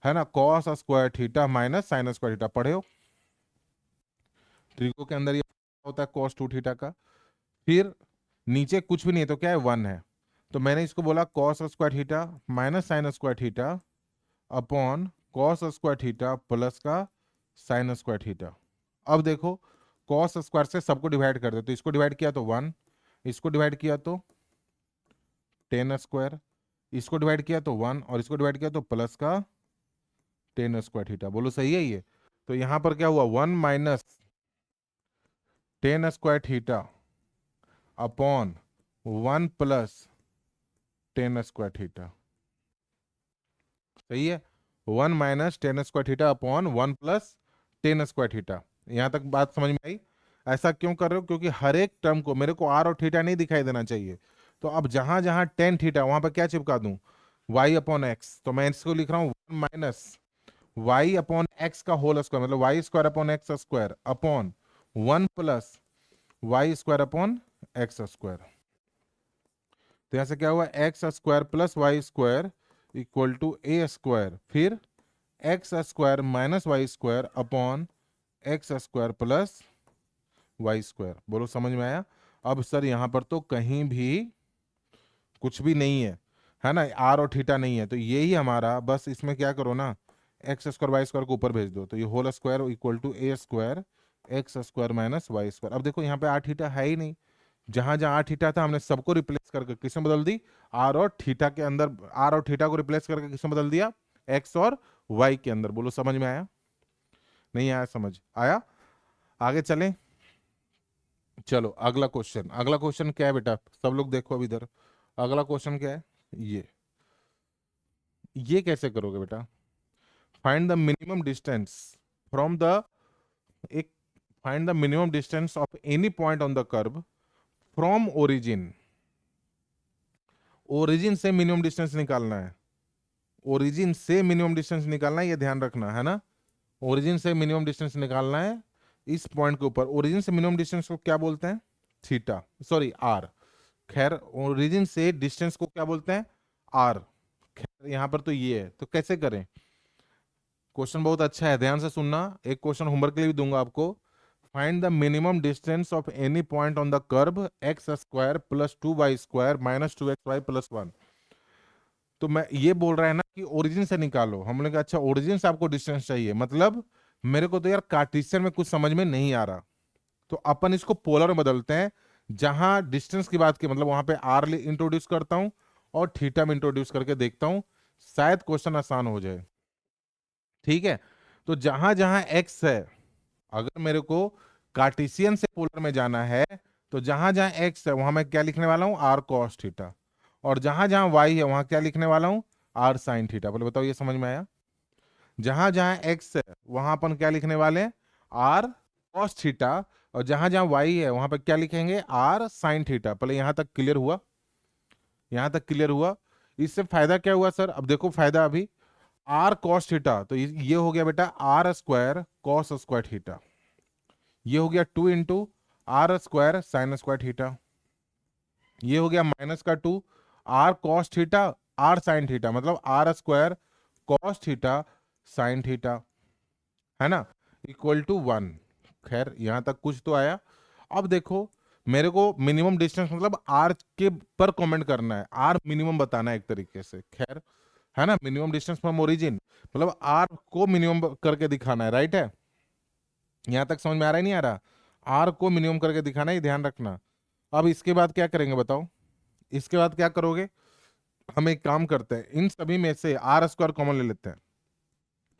है ना? Cos square theta minus sign square theta, पढ़े हो? ट्रिगो के अंदर ये होता है कॉस टू थीटा का। फिर नीचे कुछ भी नहीं है तो क्या है? वन है। तो मैंने इसको बोला cos square theta minus sign square theta upon cos square theta plus का साइन स्क्वायर थीटा। अब देखो, कॉस स्क्वायर से सबको डिवाइड कर दे, तो इसको डिवाइड किया तो वन, इसको डिवाइड किया तो टेन स्क्वायर, इसको डिवाइड किया तो वन, और इसको डिवाइड किया तो प्लस का टेन स्क्वायर थीटा। बोलो सही है ये? तो यहां पर क्या हुआ? One minus ten square theta upon one plus ten square theta. सही है? One minus ten square theta upon one plus ten square theta. यहां तक बात समझ में आई? ऐसा क्यों कर रहे हो? क्योंकि हर एक टर्म को मेरे को आर और थीटा नहीं दिखाई देना चाहिए। तो अब जहां जहां टेन थीटा, वहां पर क्या चिपका दूं? Y upon x. तो मैं इसको लिख रहा हूं one minus Y upon X का होल स्क्वायर, मतलब Y square upon X square upon one plus Y square upon X square. तो यहां से क्या हुआ? X square plus Y square equal to A square, फिर X square minus Y square upon X square plus Y square. बोलो समझ में आया? अब सर यहाँ पर तो कहीं भी कुछ भी नहीं है ना? आर और थीटा नहीं है, तो यही हमारा, बस इसमें क्या करो ना, एक्स स्क्वायर वाई स्क्वायर को ऊपर भेज दो, तो ये whole square equal to A square x square minus Y square. अब देखो यहाँ पे आर थीटा है ही नहीं, जहां जहां आर थीटा था हमने सबको रिप्लेस करके किसमें बदल दी? आर और थीटा के अंदर। आर और थीटा को रिप्लेस करके किसमें बदल दिया? एक्स और वाई के अंदर। बोलो समझ में आया? नहीं आया समझ? आया? आगे चलें? चलो अगला क्वेश्चन। अगला क्वेश्चन क्या है बेटा? सब लोग देखो अब इधर, अगला क्वेश्चन क्या है? ये कैसे करोगे बेटा? Find the minimum distance from the एक find the minimum distance of any point on the curve from origin. Origin से मिनिमम डिस्टेंस निकालना है, ओरिजिन से मिनिमम डिस्टेंस निकालना है, ये ध्यान रखना है ना। ओरिजिन से मिनिमम डिस्टेंस निकालना है इस पॉइंट के ऊपर। ओरिजिन से मिनिमम डिस्टेंस को क्या बोलते हैं? Theta, sorry r. खैर ओरिजिन से डिस्टेंस को क्या बोलते हैं? आर। खैर यहां पर तो ये है, तो कैसे करें? क्वेश्चन बहुत अच्छा है, ध्यान से सुनना। एक क्वेश्चन होमवर्क के लिए भी दूंगा आपको। Find the minimum distance of any point on the curve x square plus two y square minus two x y plus one. तो मैं ये बोल रहा है ना कि ओरिजिन से निकालो। हम लोग अच्छा ओरिजिन से आपको डिस्टेंस चाहिए, मतलब मेरे को तो यार कार्टेशियन में कुछ समझ में नहीं आ रहा, तो अपन इसको पोलर में बदलते हैं। जहां डिस्टेंस की बात की, मतलब वहां पे आर इंट्रोड्यूस करता हूं और थीटा में इंट्रोड्यूस करके देखता हूं, शायद क्वेश्चन आसान हो जाए। ठीक है? तो जहां जहां एक्स है, अगर मेरे को कार्टेशियन से पोलर में जाना है, तो जहां जहां एक्स है वहां मैं क्या लिखने वाला हूं? R cos theta. और जहां जहां वाई है वहां क्या लिखने वाला हूं? R sine theta. बोले बताओ ये समझ में आया? जहां जहां एक्स है वहां अपन क्या लिखने वाले हैं? R cos theta. और जहां जहां y है वहां पे क्या लिखेंगे, r sin थीटा। पहले यहां तक क्लियर हुआ, यहां तक क्लियर हुआ। इससे फायदा क्या हुआ सर, अब देखो फायदा अभी, r cos थीटा, तो ये हो गया बेटा r square cos square theta, ये हो गया 2 into R square sine square theta, ये हो गया माइनस का 2 R cos theta are sine theta, मतलब R square cos theta sine theta, है ना, इक्वल टू 1। खैर यहां तक कुछ तो आया। अब देखो मेरे को मिनिमम डिस्टेंस मतलब आर के पर कमेंट करना है, आर मिनिमम बताना है एक तरीके से, खैर है ना, मिनिमम डिस्टेंस फ्रॉम ओरिजिन, मतलब आर को मिनिमम करके दिखाना है, राइट है। यहां तक समझ में आ रहा है नहीं आ रहा, आर को मिनिमम करके दिखाना है, ये ध्यान रखना। अब इसके बाद क्या करेंगे बताओ, इसके बाद क्या करोगे, हम एक काम करते हैं, इन सभी में से आर स्क्वायर कॉमन ले लेते हैं,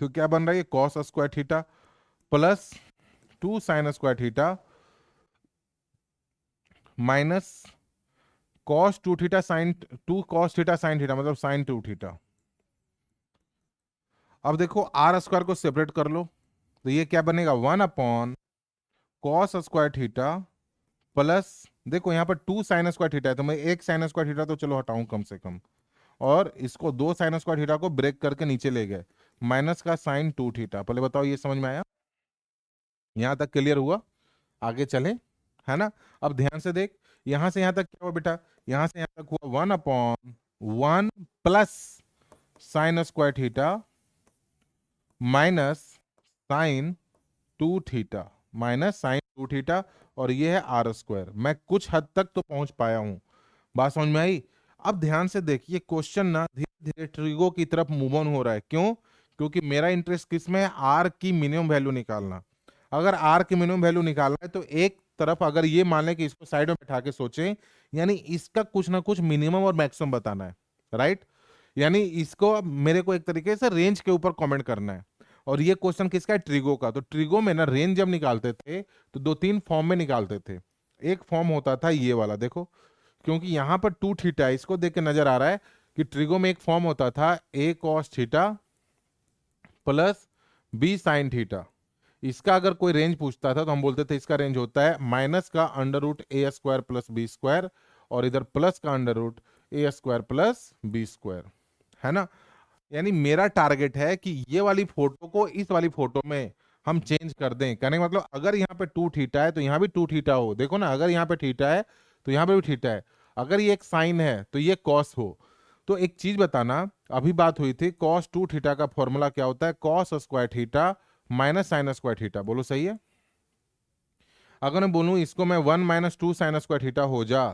तो क्या बन रहा है, cos square theta plus 2 sine square theta minus cos 2 theta sine 2 cos theta sine theta, मतलब साइन 2 थीटा। अब देखो आर स्क्वायर को सेपरेट कर लो, तो ये क्या बनेगा 1 upon cos square theta plus, देखो यहाँ पर 2 साइन स्क्वायर थीटा है, तो मैं एक साइन स्क्वायर थीटा तो चलो हटाऊं कम से कम, और इसको 2 साइन स्क्वायर थीटा को ब्रेक करके नीचे ले गए, माइनस का साइन 2 थीटा। पहले बताओ ये समझ में आया, यहां तक क्लियर हुआ, आगे चले, है ना। अब ध्यान से देख, यहां से यहां तक क्या हुआ बेटा, यहां से यहां तक हुआ 1 upon 1 plus sine square theta minus sine 2 theta, minus sine 2 theta, और ये है आर स्क्वायर। मैं कुछ हद तक तो पहुंच पाया हूं, बात समझ में आई। अब ध्यान से देखिए क्वेश्चन ना धीरे धीरे ट्रिगो की तरफ मूव ऑन हो रहा है, क्यों, क्योंकि मेरा इंटरेस्ट किस में है, आर की मिनिमम वैल्यू निकालना। अगर आर की मिनिमम वैल्यू निकालना है तो एक तरफ अगर ये मान लें कि इसको साइड में बैठा के सोचें, यानी इसका कुछ ना कुछ मिनिमम और मैक्सिमम बताना है, राइट। यानी इसको अब मेरे को एक तरीके से रेंज के ऊपर कमेंट करना है। और ये क्वेश्चन किसका है, ट्रिगो का। तो ट्रिगो में ना रेंज जब निकालते थे तो दो तीन फॉर्म में निकालते थे। एक फॉर्म होता था ये वाला, देखो क्योंकि यहां पर 2 थीटा है, इसको देख के नजर आ रहा है कि ट्रिगो में एक फॉर्म होता था A cos theta plus B sine theta. इसका अगर कोई रेंज पूछता था तो हम बोलते थे इसका रेंज होता है माइनस का अंडर रूट ए स्क्वायर प्लस बी स्क्वायर, और इधर प्लस का अंडर रूट ए स्क्वायर प्लस बी स्क्वायर, है ना। यानी मेरा टारगेट है कि ये वाली फोटो को इस वाली फोटो में हम चेंज कर दें, कहने का मतलब अगर यहाँ पे 2 थीटा है तो यहाँ भी 2 थीटा हो, देखो ना, अगर यहाँ पे थीटा है तो यहाँ पे भी थीटा है, अगर ये एक साइन है तो ये कॉस हो। तो एक चीज बताना, अभी बात हुई थी कॉस 2 थीटा का फॉर्मूला क्या होता है, cos square theta minus sign square theta, बोलो सही है। अगर मैं बोलूं इसको मैं 1 माइनस 2 साइन स्क्वायर थीटा हो जा,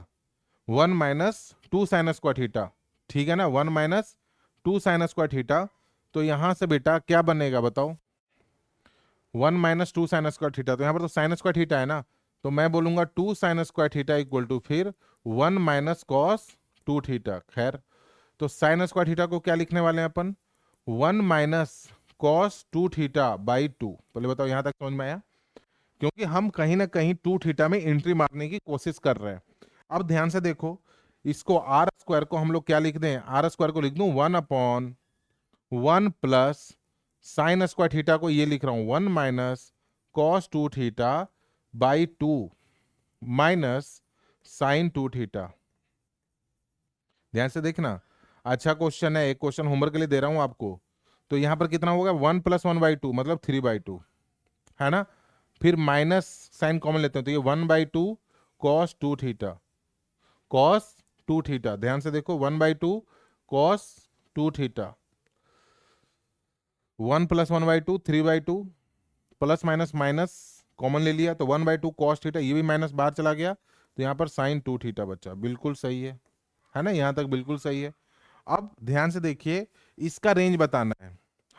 1 माइनस 2 साइन स्क्वायर थीटा, ठीक है ना, 1 माइनस 2 साइन स्क्वायर थीटा, तो यहां से बेटा क्या बनेगा बताओ, 1 माइनस 2 साइन स्क्वायर थीटा, तो यहां पर तो साइन स्क्वायर थीटा है ना, तो मैं बोलूंगा 2 sine square theta equal to फिर 1 माइनस कॉस 2 थीटा। खैर तो साइन स्क्वायर थीटा को क्या लिखने वाले हैं अपन, 1 माइनस कॉस 2 थीटा बाई 2। पहले बताओ यहां तक समझ में आया, क्योंकि हम कहीं ना कहीं 2 थीटा में एंट्री मारने की कोशिश कर रहे हैं। अब ध्यान से देखो, इसको आर स्क्वायर को हम लोग क्या लिख दें, आर स्क्वायर को लिख दूं 1 upon 1 plus sine square theta को ये लिख रहा हूं 1 minus cos 2 theta by 2 minus sine 2 theta. ध्यान से देखना, अच्छा क्वेश्चन है, एक क्वेश्चन होमवर्क के लिए दे रहा हूं आपको। तो यहां पर कितना होगा 1 प्लस 1/2 मतलब 3/2, है ना। फिर माइनस साइन कॉमन लेते हैं तो ये 1/2 कॉस 2 थीटा, कॉस 2 थीटा, ध्यान से देखो 1/2 cos 2 theta, 1 plus 1/2 3/2, plus minus minus common ले लिया तो 1/2 कॉस थीटा, ये भी माइनस बाहर चला गया, तो यहाँ पर साइन 2 थीटा बचा, बिल्कुल सही है ना, यहाँ तक बिल्कुल सही है। अब ध्यान से देखिए, इसका रेंज बताना है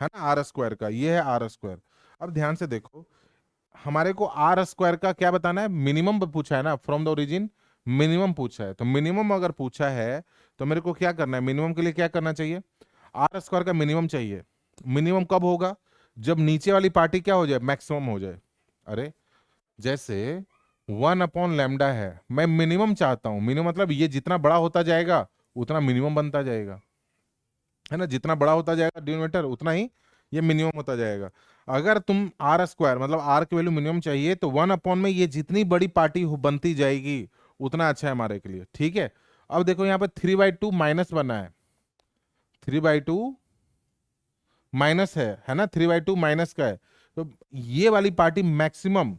ना, आर स्क्वायर का, ये है आर स्क्वायर। अब ध्यान से देखो, हमारे को आर स्क्वायर का क्या बताना है, मिनिमम पूछा है ना, फ्रॉम द ओरिजिन मिनिमम पूछा है, तो मिनिमम अगर पूछा है तो मेरे को क्या करना है, मिनिमम के लिए क्या करना चाहिए, आर स्क्वायर का मिनिमम चाहिए। मिनिमम कब होगा, जब नीचे वाली पार्टी क्या हो जाए, मैक्सिमम हो जाए। अरे जैसे 1 अपॉन लैम्डा है, मैं मिनिमम चाहता हूं, मिनिमम मतलब ये जितना बड़ा होता जाएगा उतना मिनिमम बनता जाएगा, है ना, जितना बड़ा होता जाएगा डिनोमिनेटर उतना ही ये मिनिमम होता जाएगा। अगर तुम आर स्क्वायर मतलब आर की वैल्यू मिनिमम चाहिए तो 1 अपॉन में ये जितनी बड़ी पार्टी बनती जाएगी उतना अच्छा है हमारे के लिए, ठीक है। अब देखो यहाँ पे 3/2 माइनस बना है, 3/2 माइनस है ना, 3/2 माइनस का है। तो ये वाली पार्टी मैक्सिमम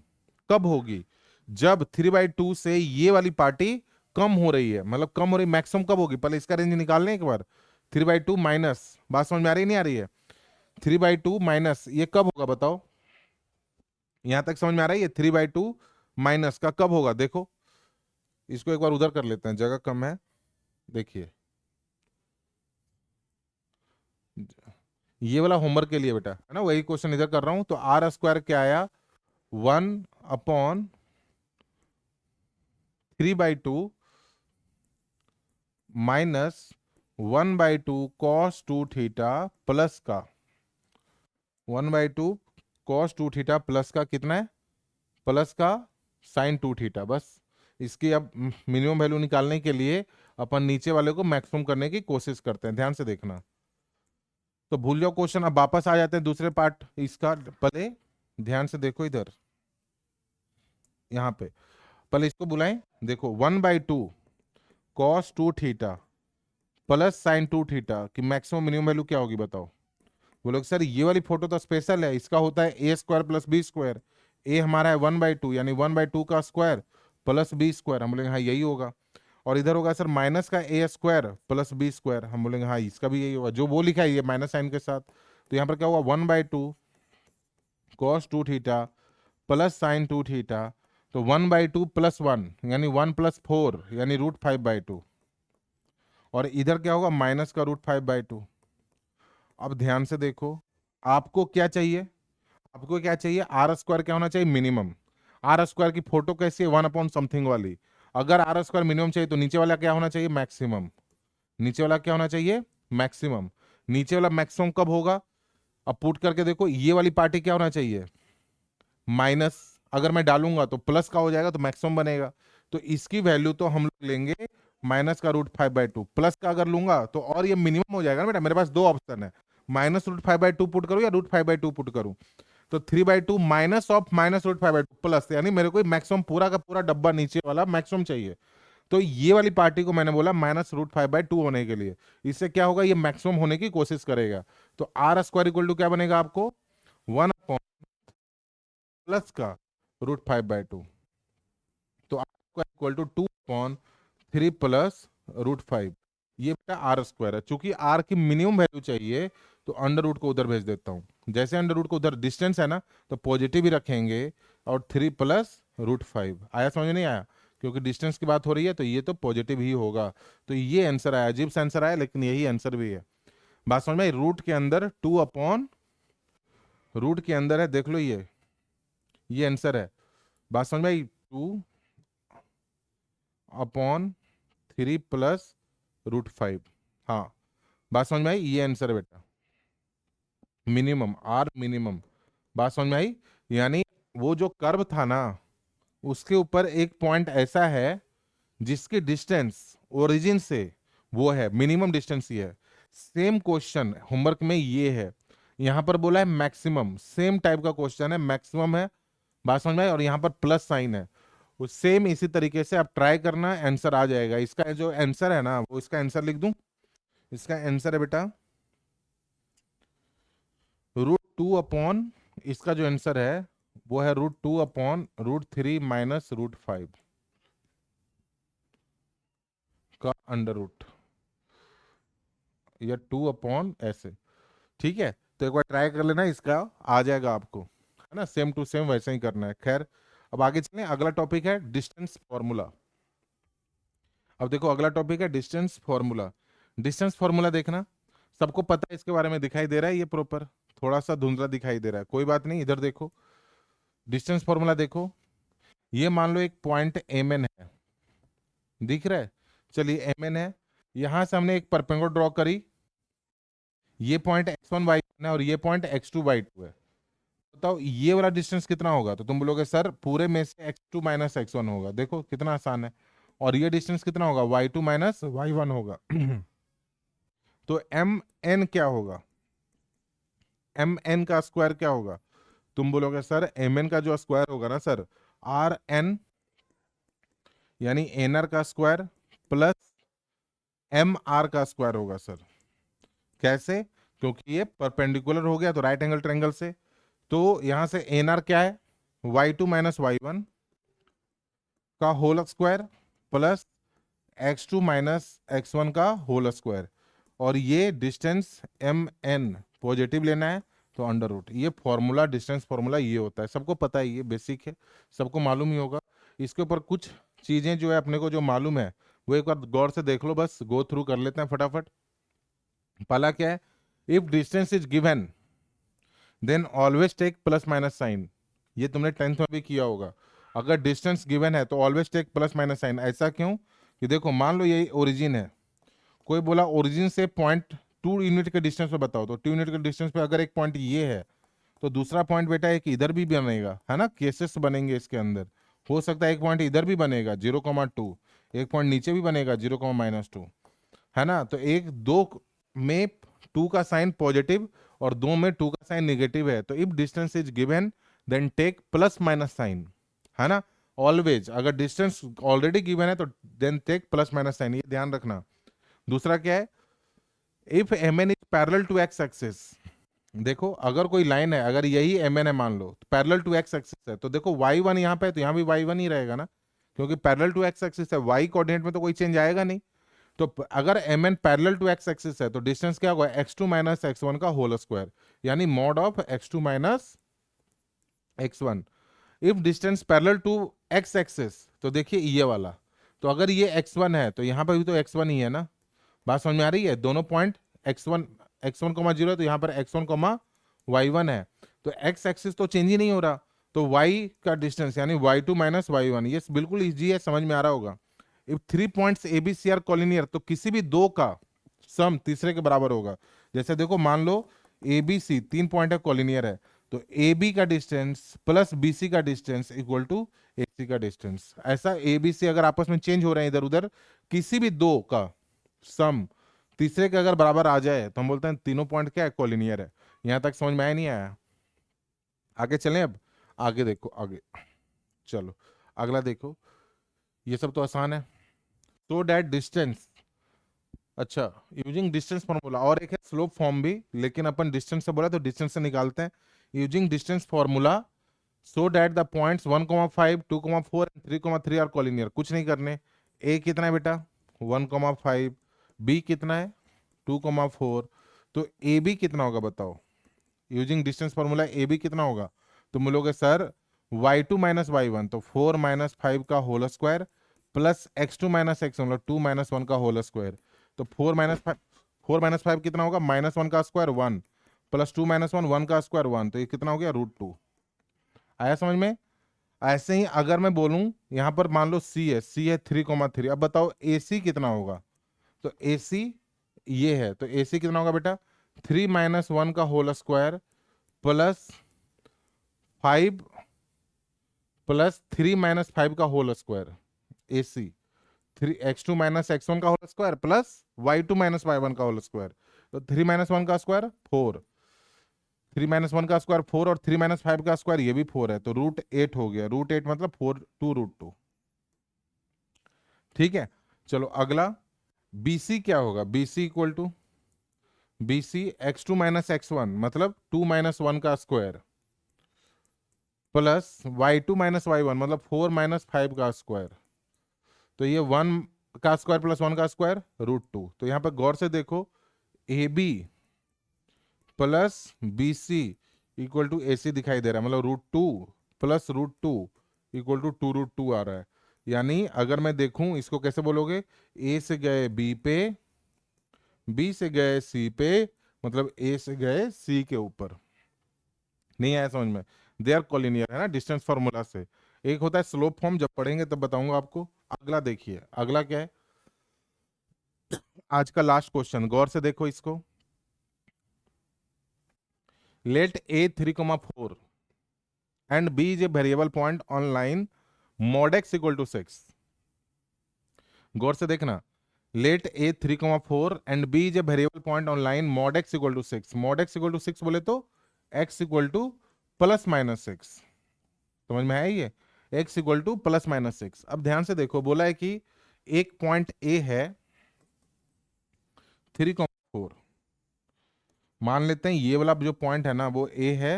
कब होगी, जब 3/2 से ये वाली पार्टी कम हो रही है, मतलब कम हो रही, मैक्सिमम कब होगी, पहले इसका रेंज निकालने एक बार। 3/2 माइनस, बात समझ में आ रही नहीं आ रही है, 3/2 माइनस ये कब होगा बताओ, यहां तक समझ में आ रहा है, ये 3/2 माइनस का कब होगा देखो। इसको एक बार उधर कर लेते हैं, जगह कम है, देखिए ये वाला होमवर्क के लिए बेटा है ना, वही क्वेश्चन इधर कर रहा हूं। तो आर स्क्वायर क्या आया, 1/3/2 माइनस 1/2 कॉस 2 थीटा प्लस का 1/2 कॉस 2 थीटा प्लस का कितना है, प्लस का साइन 2 थीटा। बस इसकी अब मिनिमम वैल्यू निकालने के लिए अपन नीचे वाले को मैक्सिमम करने की कोशिश करते हैं, ध्यान से देखना। तो भूल जाओ क्वेश्चन, अब वापस आ जाते हैं दूसरे पार्ट इसका। पहले ध्यान से देखो इधर, यहाँ पे पहले इसको बुलाएं, देखो 1/2 cos 2 theta plus sign 2 theta की मैक्सिमम मिनिमम वैल्यू क्या होगी बताओ। बोलोगे सर ये वाली फोटो तो स्पेशल है, इसका होता है A square plus B square, ए हमारा है 1/2 यानी 1/2 का स्क्वायर प्लस बी स्क्वायर, हम बोलेंगे हाँ यही होगा। और इधर होगा सर माइनस का ए स्क्वायर प्लस बी स्क्वायर, हम बोलेंगे हाँ इसका भी यही होगा, जो वो लिखा है ये माइनस साइन के साथ। तो यहाँ पर क्या होगा 1/2 cos 2 theta plus sign 2 theta, तो 1/2 प्लस 1 यानी 1+4 यानी √5/2, और इधर क्या होगा माइनस का √5/2। अब ध्यान से देखो, आपको क्या चाहिए, आपको क्या चाहिए, आर स्क्वायर क्या होना चाहिए, मिनिमम। आर स्क्वायर की फोटो कैसी है, 1 अपॉन समथिंग वाली। अगर आर स्क्वायर मिनिमम चाहिए तो नीचे वाला क्या होना चाहिए, मैक्सिमम। नीचे वाला क्या होना चाहिए, मैक्सिमम। नीचे वाला मैक्सिमम कब होगा, अब पुट करके देखो, ये वाली पार्टी क्या होना चाहिए, माइनस। अगर मैं डालूंगा तो प्लस का हो जाएगा तो मैक्सिमम बनेगा। तो इसकी वैल्यू तो हम लोग लेंगे माइनस का √5/2, प्लस का अगर लूंगा तो और ये मिनिमम हो जाएगा ना बेटा। मेरे पास दो ऑप्शन है, माइनस √5/2 पुट करूं या √5/2 पुट करूं। तो 3/2 माइनस ऑफ माइनस √5/2 प्लस, यानी मेरे को मैक्सिमम पूरा का पूरा डब्बा नीचे वाला मैक्सिमम चाहिए। तो ये वाली पार्टी को मैंने बोला माइनस √5/2 होने के लिए, इससे क्या होगा, ये मैक्सिमम होने की कोशिश करेगा। तो आर स्क्वायर इक्वल टू क्या बनेगा आपको, 1 प्लस का √5/2। तो r square equal to 2/3 plus √5, ये बेटा आर स्क्वायर है। चूंकि आर की मिनिमम वैल्यू चाहिए तो अंडर रूट को उधर भेज देता हूँ, जैसे अंडर रूट को उधर डिस्टेंस है ना तो पॉजिटिव ही रखेंगे, और 3 प्लस √5 आया, समझ नहीं आया, क्योंकि डिस्टेंस की बात हो रही है तो ये तो पॉजिटिव ही होगा। तो ये आंसर आया, अजीब सा आंसर आया लेकिन यही आंसर भी है। बात समझ में आई, रूट के अंदर 2 अपॉन रूट के अंदर है, देख लो ये आंसर है। बात समझ में आई, 2/3 प्लस √5, हाँ बात समझ में आई, ये आंसर है बेटा, मिनिमम आर मिनिमम। बात समझ में आई, यानी वो जो कर्व था ना उसके ऊपर एक पॉइंट ऐसा है जिसकी डिस्टेंस ओरिजिन से वो है मिनिमम डिस्टेंस, ये है। सेम क्वेश्चन होमवर्क में ये है, यहां पर बोला है मैक्सिमम, सेम टाइप का क्वेश्चन है, मैक्सिमम है। बात समझ में आई, और यहाँ पर प्लस साइन है, वो सेम इसी तरीके से आप ट्राई करना, आंसर आ जाएगा। इसका जो आंसर है ना वो इसका आंसर लिख दूं, इसका आंसर है बेटा √2 अपॉन, इसका जो आंसर है वो है √2 अपॉन √3 माइनस √5 का अंडर रूट, या 2 अपॉन ऐसे, ठीक है। तो एक बार ट्राई कर लेना, इसका आ जाएगा आपको, है ना, सेम टू सेम वैसे ही करना है। खैर अब आगे चलें, अगला टॉपिक है डिस्टेंस फॉर्मूला। अब देखो अगला टॉपिक है डिस्टेंस फॉर्मूला। डिस्टेंस फॉर्मूला देखना, सबको पता है इसके बारे में, दिखाई दे रहा है ये प्रॉपर, थोड़ा सा धुंधला दिखाई दे रहा है, कोई बात नहीं, इधर देखो डिस्टेंस फॉर्मूला देखो। ये मान लो एक पॉइंट एम एन है, दिख रहा है, चलिए एम एन है, यहां से हमने एक परपेंडिकुलर ड्रॉ करी, ये पॉइंट x1 y1 है और ये पॉइंट x2 y2 है। बताओ ये वाला डिस्टेंस कितना होगा, तो तुम बोलोगे सर पूरे में से x2 माइनस x1 होगा, देखो कितना आसान है। और ये डिस्टेंस कितना होगा, y2 माइनस y1 होगा। तो एम एन क्या होगा, एम एन का स्क्वायर क्या होगा? तुम बोलोगे सर एम एन का जो स्क्वायर होगा ना सर, आर एन यानी एन आर का स्क्वायर प्लस एम आर का स्क्वायर होगा सर। कैसे? क्योंकि ये परपेंडिकुलर हो गया तो राइट एंगल ट्रायंगल से। तो यहां से एन आर क्या है? y2 माइनस वाई वन का whole square plus x2 minus x one का होल स्क्वायर, और ये डिस्टेंस एम एन पॉजिटिव लेना है तो अंडर रूट। ये फॉर्मूला, डिस्टेंस फॉर्मूला ये होता है, सबको पता है, ये बेसिक है, सबको मालूम ही होगा। इसके ऊपर कुछ चीजें जो है अपने को जो मालूम है वो एक बार गौर से देख लो, बस गो थ्रू कर लेते हैं फटाफट। पहला क्या है? If distance is given then always take plus minus sign. ये तुमने 10th में भी किया होगा। अगर डिस्टेंस गिवन है तो always take plus minus sign. ऐसा क्यों? कि देखो मान लो यही ओरिजिन है, कोई बोला ओरिजिन से पॉइंट 2 यूनिट के डिस्टेंस पे बताओ, तो 2 यूनिट के डिस्टेंस पे अगर एक पॉइंट ये है तो दूसरा पॉइंट बेटा एक इधर भी बनेगा, है ना, केसेस बनेंगे इसके अंदर। हो सकता है एक पॉइंट इधर भी बनेगा 0,2, एक पॉइंट नीचे भी बनेगा 0,-2, है ना। तो एक दो में 2 का साइन पॉजिटिव और 2 में 2 का साइन निगेटिव है, तो if distance is given then take plus minus sign, है ना। ऑलवेज अगर डिस्टेंस ऑलरेडी गिवन है तो then take plus minus sign, ये ध्यान रखना। दूसरा क्या है? If M N is parallel to x axis. देखो अगर कोई लाइन है, अगर यही एम एन है मान लो, तो पैरेलल टू एक्स एक्सिस है, तो देखो वाई वन यहाँ पे है तो यहाँ भी वाई वन ही रहेगा ना, क्योंकि पैरेलल टू एक्स एक्सिस है, वाई कोऑर्डिनेट में तो कोई चेंज आएगा नहीं। तो अगर M N parallel to x axis है तो डिस्टेंस क्या होगा? x2 माइनस एक्स वन का होल स्क्वायर, यानी mod of x2 minus x one. If distance parallel to x axis, तो देखिए ये वाला, तो अगर ये x1 है तो यहाँ पर भी तो x1 ही है ना। बात समझ में आ रही है? दोनों पॉइंट x1 कॉमा 0 है तो यहाँ पर x1 कॉमा y1 है, तो x एक्सिस तो चेंज ही नहीं हो रहा, तो y का डिस्टेंस यानी y2 माइनस y1, ये बिल्कुल इजी है, समझ में आ रहा होगा। If 3 points A B C are collinear, तो किसी भी दो का सम तीसरे के बराबर होगा। जैसे देखो मान लो ए बी सी 3 पॉइंट है, कॉलिनियर है, तो ए बी का डिस्टेंस प्लस बी सी का डिस्टेंस इक्वल टू ए सी का डिस्टेंस। ऐसा ए बी सी अगर आपस में चेंज हो रहे हैं इधर उधर, किसी भी दो का सम तीसरे के अगर बराबर आ जाए तो हम बोलते हैं तीनों पॉइंट क्या है? कॉलिनियर है। यहां तक समझ में आया नहीं आया? आगे चलें अब, आगे देखो आगे, चलो अगला देखो। ये सब तो आसान है। सो डैट डिस्टेंस, अच्छा यूजिंग डिस्टेंस फॉर्मूला, और एक है स्लोप फॉर्म भी, लेकिन अपन डिस्टेंस से बोला तो डिस्टेंस से निकालते हैं। Using distance formula so that the points 1,5, 2,4 and 3,3 are collinear. कुछ नहीं करने। ए कितना है बेटा? 1,5। बी कितना है? 2,4। तो ए बी कितना होगा बताओ? Using distance formula A B कितना होगा? तुम बोलोगे sir y2 minus y one, तो 4 माइनस 5 का whole square plus x2 minus x one, मतलब 2 माइनस 1 का होल स्क्वायर। तो 4 माइनस 5 कितना होगा? -1 का स्क्वायर 1, प्लस 2 माइनस 1 का स्क्वायर 1, तो ये कितना हो गया? √2। आया समझ में? ऐसे ही अगर मैं बोलूं यहां पर मान लो सी है 3,3, अब बताओ ए सी कितना होगा? तो ए सी ये है, तो ए सी कितना होगा बेटा? 3 माइनस 1 का whole square plus 5 plus 3 minus 5 का whole square, A C 3x2 minus x one का whole square plus y2 minus y1 का होल स्क्वायर। तो 3 माइनस 1 का स्क्वायर 4, 3 माइनस 1 का स्क्वायर 4, और 3 माइनस 5 का स्क्वायर ये भी 4 है, तो √8 हो गया। √8 मतलब 4 2 √2। ठीक है, चलो अगला BC क्या होगा? BC equal to BC x2 minus x one, मतलब 2 माइनस 1 का square plus y2 minus y1, मतलब 4 माइनस 5 का स्क्वायर। तो ये 1 का स्क्वायर प्लस 1 का स्क्वायर √2। तो यहां पर गौर से देखो, A B plus B C equal to A C दिखाई दे रहा है, मतलब √2 प्लस √2 इक्वल टू 2√2 आ रहा है। यानी अगर मैं देखूं इसको कैसे बोलोगे? ए से गए बी पे, बी से गए सी पे, मतलब ए से गए सी के ऊपर। नहीं आया समझ में? दे आर कॉलिनियर, है ना, डिस्टेंस फॉर्मूला से। एक होता है स्लोप फॉर्म, जब पढ़ेंगे तब बताऊंगा आपको। अगला देखिए, अगला क्या है? आज का लास्ट क्वेश्चन, गौर से देखो इसको। Let A 3,4 and B is a variable point on line mod x equal to 6। गौर से देखना, let A 3,4 and B is a variable point on line mod x equal to 6। mod x equal to 6 बोले तो x equal to plus minus six. समझ में आया ये, x equal to plus minus six. अब ध्यान से देखो, बोला है कि एक पॉइंट ए है 3,4। मान लेते हैं ये वाला जो पॉइंट है ना वो ए है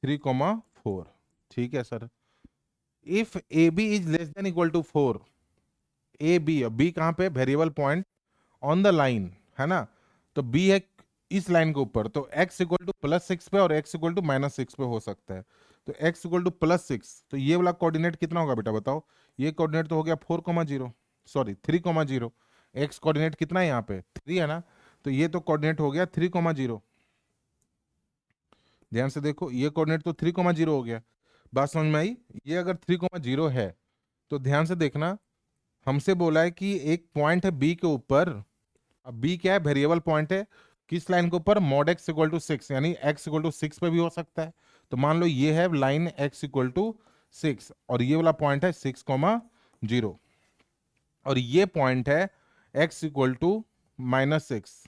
3,4। ठीक है sir. If A B is less than equal to 4, A B कहां पे, variable point on the line है ना, तो बी है इस लाइन के ऊपर, तो x equal to plus six पे और x equal to minus six पे हो सकता है। तो x equal to plus six, तो ये वाला कोऑर्डिनेट कितना होगा बेटा बताओ। ये कोऑर्डिनेट तो हो गया 4,0, सॉरी 3,0। x कोऑर्डिनेट कितना है यहाँ पे 3 है ना, तो ये तो कोऑर्डिनेट हो गया 3,0। ध्यान से देखो, ये कोऑर्डिनेट तो 3,0 हो गया। बात समझ में आई। ये अगर 3,0 है तो ध्यान से देखना, हमसे बोला है कि एक पॉइंट है बी के ऊपर। अब बी क्या है, वेरिएबल पॉइंट है किस लाइन के ऊपर, mod x equal to six, यानी एक्स इक्वल टू सिक्स पे भी हो सकता है। तो मान लो ये है line x equal to six और ये वाला पॉइंट है 6,0 और ये पॉइंट है x equal to minus six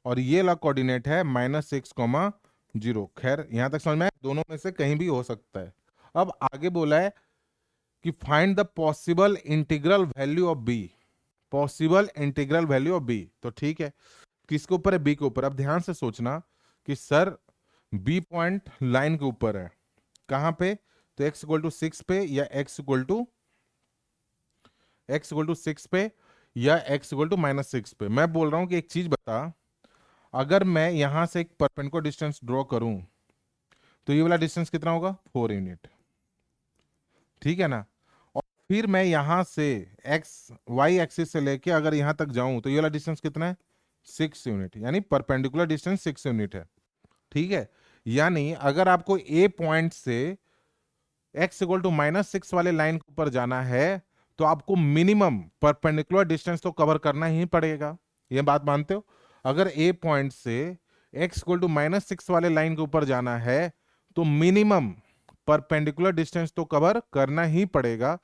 और ये वाला कोऑर्डिनेट है -6,0। खैर यहां तक समझ में आया? दोनों में से कहीं भी हो सकता है। अब आगे बोला है कि find the possible integral value of B, possible integral value of B. तो ठीक है, किसके ऊपर है, बी के ऊपर। अब ध्यान से सोचना कि सर बी पॉइंट लाइन के ऊपर है, कहां पे, तो x इक्वल टू सिक्स पे या x इक्वल टू सिक्स पे या x equal to minus six पे। मैं बोल रहा हूं कि एक चीज बता, अगर मैं यहां से एक परपेंडिकुलर डिस्टेंस ड्रॉ करूं तो ये वाला डिस्टेंस कितना होगा, 4 यूनिट। ठीक है ना। और फिर मैं यहां से एक्स वाई एक्सिस से लेके अगर यहां तक जाऊं तो ये वाला डिस्टेंस कितना है, 6 यूनिट, यानी परपेंडिकुलर डिस्टेंस 6 यूनिट है। ठीक है, यानी अगर आपको ए पॉइंट से x equal to minus six वाले लाइन के ऊपर जाना है तो आपको मिनिमम परपेंडिकुलर डिस्टेंस तो कवर करना ही पड़ेगा। ये बात मानते हो। अगर ए पॉइंट से x equal to minus six वाले लाइन के ऊपर जाना है तो मिनिमम परपेंडिकुलर डिस्टेंस तो कवर करना ही पड़ेगा।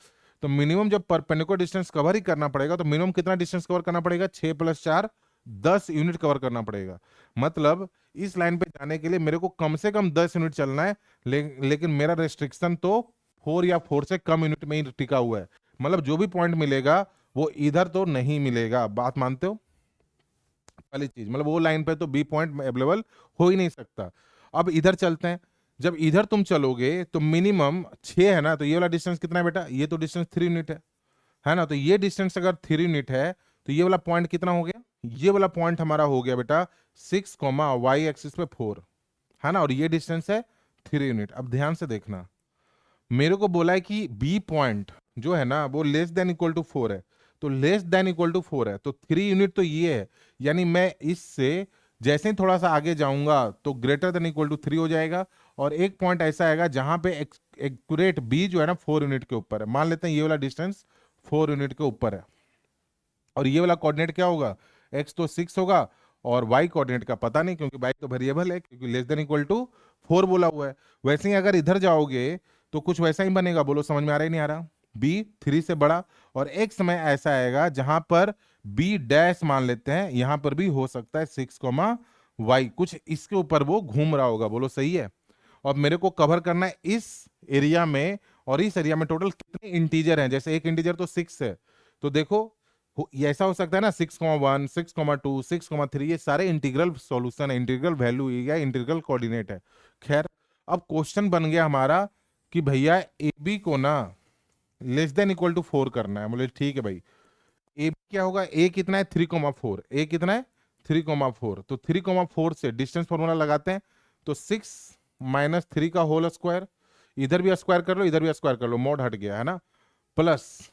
तो मिनिमम जब परपेंडिकुलर डिस्टेंस कवर ही करना पड़ेगा तो मिनिमम कितना डिस्टेंस कवर करना पड़ेगा, 6 + 4 10 यूनिट कवर करना पड़ेगा। मतलब इस लाइन पे जाने के लिए मेरे को कम से कम 10 यूनिट चलना है, लेकिन मेरा रेस्ट्रिक्शन तो 4 या 4 से कम यूनिट में ही टिका हुआ है। मतलब जो भी पॉइंट मिलेगा वो इधर तो नहीं मिलेगा। बात मानते हो, पहली चीज, मतलब वो लाइन पे तो बी पॉइंट अवेलेबल हो ही नहीं सकता। अब इधर चलते हैं, जब इधर तुम चलोगे तो मिनिमम 6 है ना, तो ये वाला डिस्टेंस कितना है बेटा, ये तो डिस्टेंस 3 यूनिट है ना। तो ये डिस्टेंस अगर 3 यूनिट है तो ये वाला पॉइंट कितना हो गया, ये वाला पॉइंट हमारा हो गया बेटा 6, वाई एक्सिस पे 4 है ना, और ये डिस्टेंस है 3 यूनिट। अब ध्यान से देखना, मेरे को बोला है कि बी पॉइंट जो है ना वो लेस देन इक्वल टू 4 है, तो लेस देन इक्वल टू 4 है तो 3 यूनिट तो ये है, यानी मैं इससे जैसे ही थोड़ा सा आगे जाऊंगा तो ग्रेटर देन इक्वल टू 3 हो जाएगा। और एक पॉइंट ऐसा आएगा जहां पे एक्यूरेट बी जो है ना 4 यूनिट के ऊपर है। मान लेते हैं ये वाला डिस्टेंस 4 यूनिट के ऊपर है और ये वाला कोऑर्डिनेट क्या होगा, एक्स तो 6 होगा और वाई कोऑर्डिनेट का पता नहीं क्योंकि वाई तो वेरिएबल है, क्योंकि लेस देन इक्वल टू 4 बोला हुआ है। वैसे ही अगर इधर जाओगे तो कुछ वैसा ही बनेगा। बोलो समझ में आ रहा है नहीं आ रहा, बी 3 से बड़ा और एक समय ऐसा आएगा जहां पर बी डैश मान लेते हैं, यहां पर भी हो सकता है 6, वाई कुछ इसके ऊपर वो घूम रहा होगा। बोलो सही है। और मेरे को कवर करना है इस एरिया में, और इस एरिया में टोटल कितने इंटीजर हैं, जैसे एक इंटीजर तो 6 है, तो देखो ये ऐसा हो सकता है ना 6,1 6,2 6,3, ये सारे इंटीग्रल सॉल्यूशन है, इंटीग्रल वैल्यू या इंटीग्रल कोऑर्डिनेट है। खैर अब क्वेश्चन बन गया हमारा कि भैया ए बी को ना लेस देन इक्वल टू 4 करना है। बोले ठीक है भाई, ए क्या होगा, ए कितना है 3,4, ए कितना है 3,4, तो 3,4 से डिस्टेंस फॉर्मूला लगाते हैं तो 6 - 3 का होल स्क्वायर, इधर भी स्क्वायर कर लो इधर भी स्क्वायर कर लो, मोड हट गया है ना, प्लस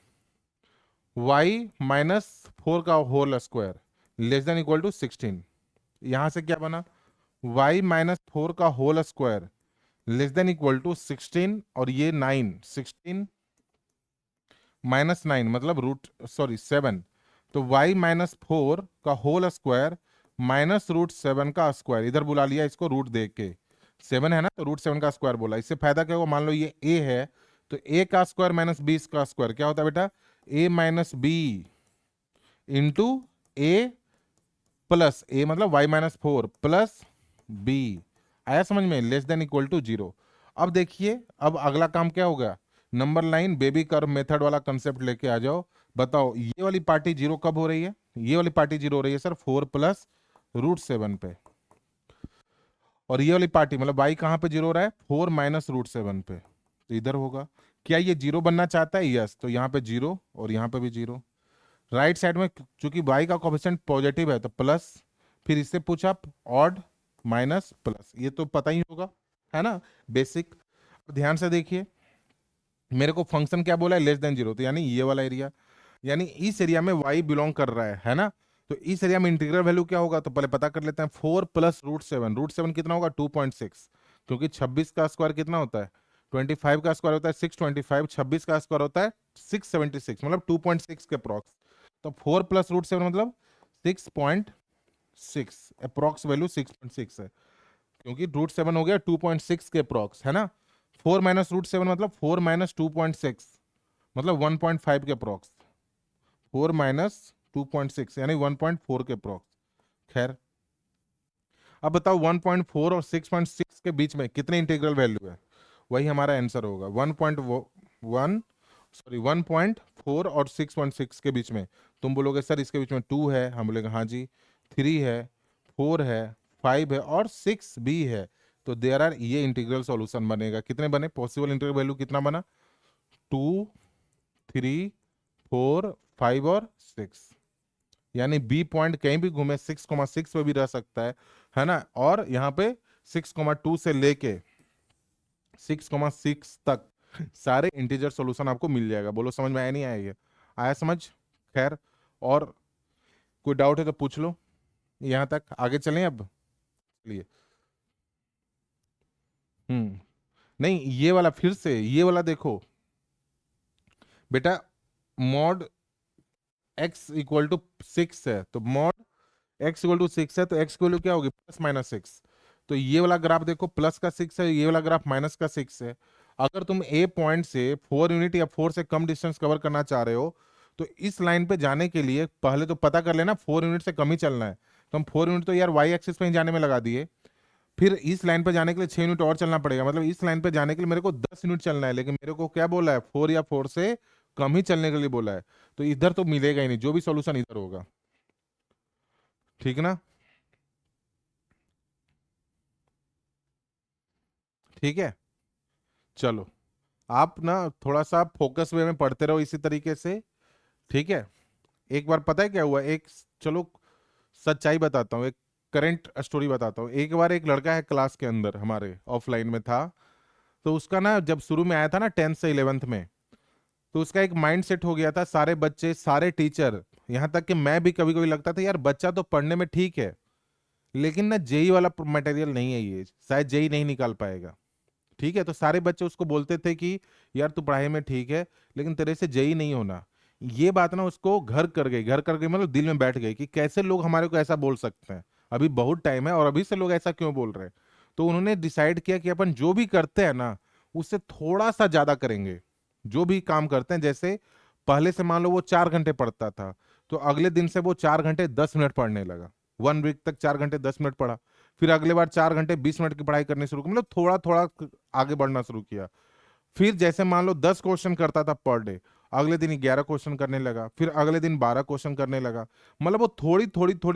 y -4 का whole square less than equal to 16। यहां से क्या बना, y -4 का whole square less than equal to 16 और ये 9, 16 -9 मतलब √7, तो y -4 का होल स्क्वायर -√7 का स्क्वायर, इधर बुला लिया इसको रूट दे के, 7 है ना तो √7 का स्क्वायर बोला। इससे फायदा क्या होगा, मान लो ये a है तो a का स्क्वायर माइनस b का स्क्वायर क्या होता है बेटा, a - b into a plus a मतलब y -4 प्लस b आया समझ में, लेस देन इक्वल टू 0। अब देखिए, अब अगला काम क्या होगा, number line baby curve method वाला कंसेप्ट लेके आ जाओ। बताओ ये वाली पार्टी जीरो कब हो रही है, ये वाली पार्टी जीरो हो रही है सर 4 प्लस √7 पे, और ये वाली पार्टी मतलब y कहाँ पे जीरो हो रहा है, 4 माइनस √7 पे, तो इधर होगा। क्या ये जीरो बनना चाहता है, यस, तो यहाँ पे जीरो और यहाँ पे भी जीरो। राइट साइड में चूंकि y का कोफिशिएंट पॉजिटिव है तो प्लस, फिर इससे पूछा ऑड माइनस प्लस, ये तो पता ही होगा, है ना, बेसिक। ध्यान से देखिए, मेरे को फंक्शन क्या बोला है, लेस देन 0, तो यानी ये वाला एरिया, यानी इस एरिया में y बिलोंग कर रहा है ना। तो इस एरिया में इंटीग्रल वैल्यू क्या होगा, तो पहले पता कर लेते हैं। 4 प्लस √7, √7 कितना होगा 2.6, क्योंकि 26 का स्क्वायर कितना होता है 25 का स्क्वायर होता है 625, 26 का स्क्वायर होता है 676, मतलब 2.6 के अप्रॉक्स। तो 4 प्लस √7 मतलब 6.6, अप्रॉक्स वैल्यू 6.6 है, क्योंकि √7 हो गया 2.6 के अप्रॉक्स, है ना। 4 माइनस √7 मतलब 4 माइनस 2.6 मतलब 1.5 के अप्रॉक्स, 4 माइनस 2.6 यानी 1.4 के अप्रॉक्स। खैर, अब बताओ 1.4 और 6.6 के बीच में कितने इंटीग्रल वैल्यू है, वही हमारा आंसर होगा। 1.4 और 6.6 के बीच में। तुम बोलोगे सर इसके बीच में 2 है, हम बोलेंगे हाँ जी, 3 है, 4 है, 5 है और 6 भी है, तो देयर आर, ये इंटीग्रल सॉल्यूशन बनेगा। कितने बने पॉसिबल इंटीग्रल वैल्यू, कितना बना 2, 3, 4, 5 और 6, यानी बी पॉइंट कहीं भी घूमे 6,6 पे भी रह सकता है ना। और यहाँ पे 6,2 से लेके 6,6 तक सारे इंटीजर सॉल्यूशन आपको मिल जाएगा। बोलो समझ में आया नहीं आया, ये आया समझ। खैर, और कोई डाउट है तो पूछ लो, यहाँ तक आगे चलें अब। चलिए, नहीं ये वाला फिर से, ये वाला देखो बेटा, मॉड x = 6 है, तो मॉड x = 6 है, तो x की वैल्यू क्या होगी +-6। तो ये वाला ग्राफ देखो, प्लस का 6 है, ये वाला ग्राफ माइनस का 6 है। अगर तुम ए पॉइंट से 4 यूनिट या 4 से कम डिस्टेंस कवर करना चाह रहे हो, तो इस लाइन पे जाने के लिए पहले तो पता कर लेना 4 यूनिट से कम ही चलना है। तो हम 4 यूनिट तो यार वाई एक्सिस पे ही जाने में लगा दिए, फिर इस लाइन पे जाने के लिए 6 यूनिट और चलना पड़ेगा, मतलब इस लाइन पे जाने के लिए मेरे को 10 यूनिट चलना है, लेकिन मेरे को क्या बोला है 4 या 4 से कम ही चलने के लिए बोला है। तो इधर तो मिलेगा ही नहीं, जो भी सॉल्यूशन इधर होगा, ठीक ना। ठीक है, चलो, आप ना थोड़ा सा फोकस वे में पढ़ते रहो इसी तरीके से, ठीक है। एक बार पता है क्या हुआ, एक, चलो सच्चाई बताता हूँ, एक करंट स्टोरी बताता हूँ। एक बार एक लड़का है क्लास के अंदर, हमारे ऑफलाइन में था, तो उसका ना जब शुरू में आया था ना 10th से 11th में, तो उसका एक माइंड सेट हो गया था, सारे बच्चे सारे टीचर, यहाँ तक कि मैं भी कभी कभी लगता था यार बच्चा तो पढ़ने में ठीक है, लेकिन ना जेई वाला मटेरियल नहीं है, ये शायद जेई नहीं निकाल पाएगा। ठीक है, तो सारे बच्चे उसको बोलते थे कि यार तू पढ़ाई में ठीक है, लेकिन तेरे से जेई नहीं होना। ये बात ना उसको घर कर गई, मतलब दिल में बैठ गई कि कैसे लोग हमारे को ऐसा बोल सकते हैं, अभी बहुत टाइम है और अभी से लोग ऐसा क्यों बोल रहे हैं। तो उन्होंने डिसाइड किया कि अपन जो भी करते हैं ना, उससे थोड़ा सा ज्यादा करेंगे। जो भी काम करते हैं, जैसे पहले से मान लो वो 4 घंटे पढ़ता था, तो अगले दिन से वो 4 घंटे 10 मिनट पढ़ने लगा। 1 वीक तक 4 घंटे 10 मिनट पढ़ा, फिर अगले बार 4 घंटे 20 मिनट की पढ़ाई करनी शुरू की, मतलब थोड़ा थोड़ा आगे बढ़ना शुरू किया। फिर जैसे मान लो 10 क्वेश्चन करता था पर डे, अगले दिन 11 क्वेश्चन करने लगा, फिर अगले दिन 12 क्वेश्चन करने लगा। मतलब वो थोड़ी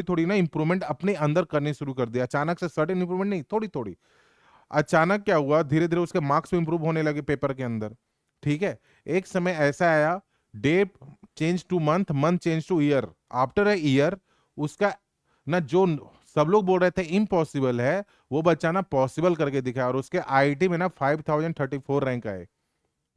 थोड़ी ना इंप्रूवमेंट अपने अंदर करनी शुरू कर दिया, अचानक से सडन इंप्रूवमेंट नहीं, थोड़ी थोड़ी। अचानक क्या हुआ, धीरे धीरे उसके मार्क्स भी इंप्रूव होने लगे पेपर के अंदर। ठीक है, एक समय ऐसा आया, day change two month, month change two year, after a year उसका ना जो सब लोग बोल रहे थे इम्पॉसिबल है, वो बच्चा ना पॉसिबल करके दिखा, और उसके आईआईटी में ना 5034 रैंक आए।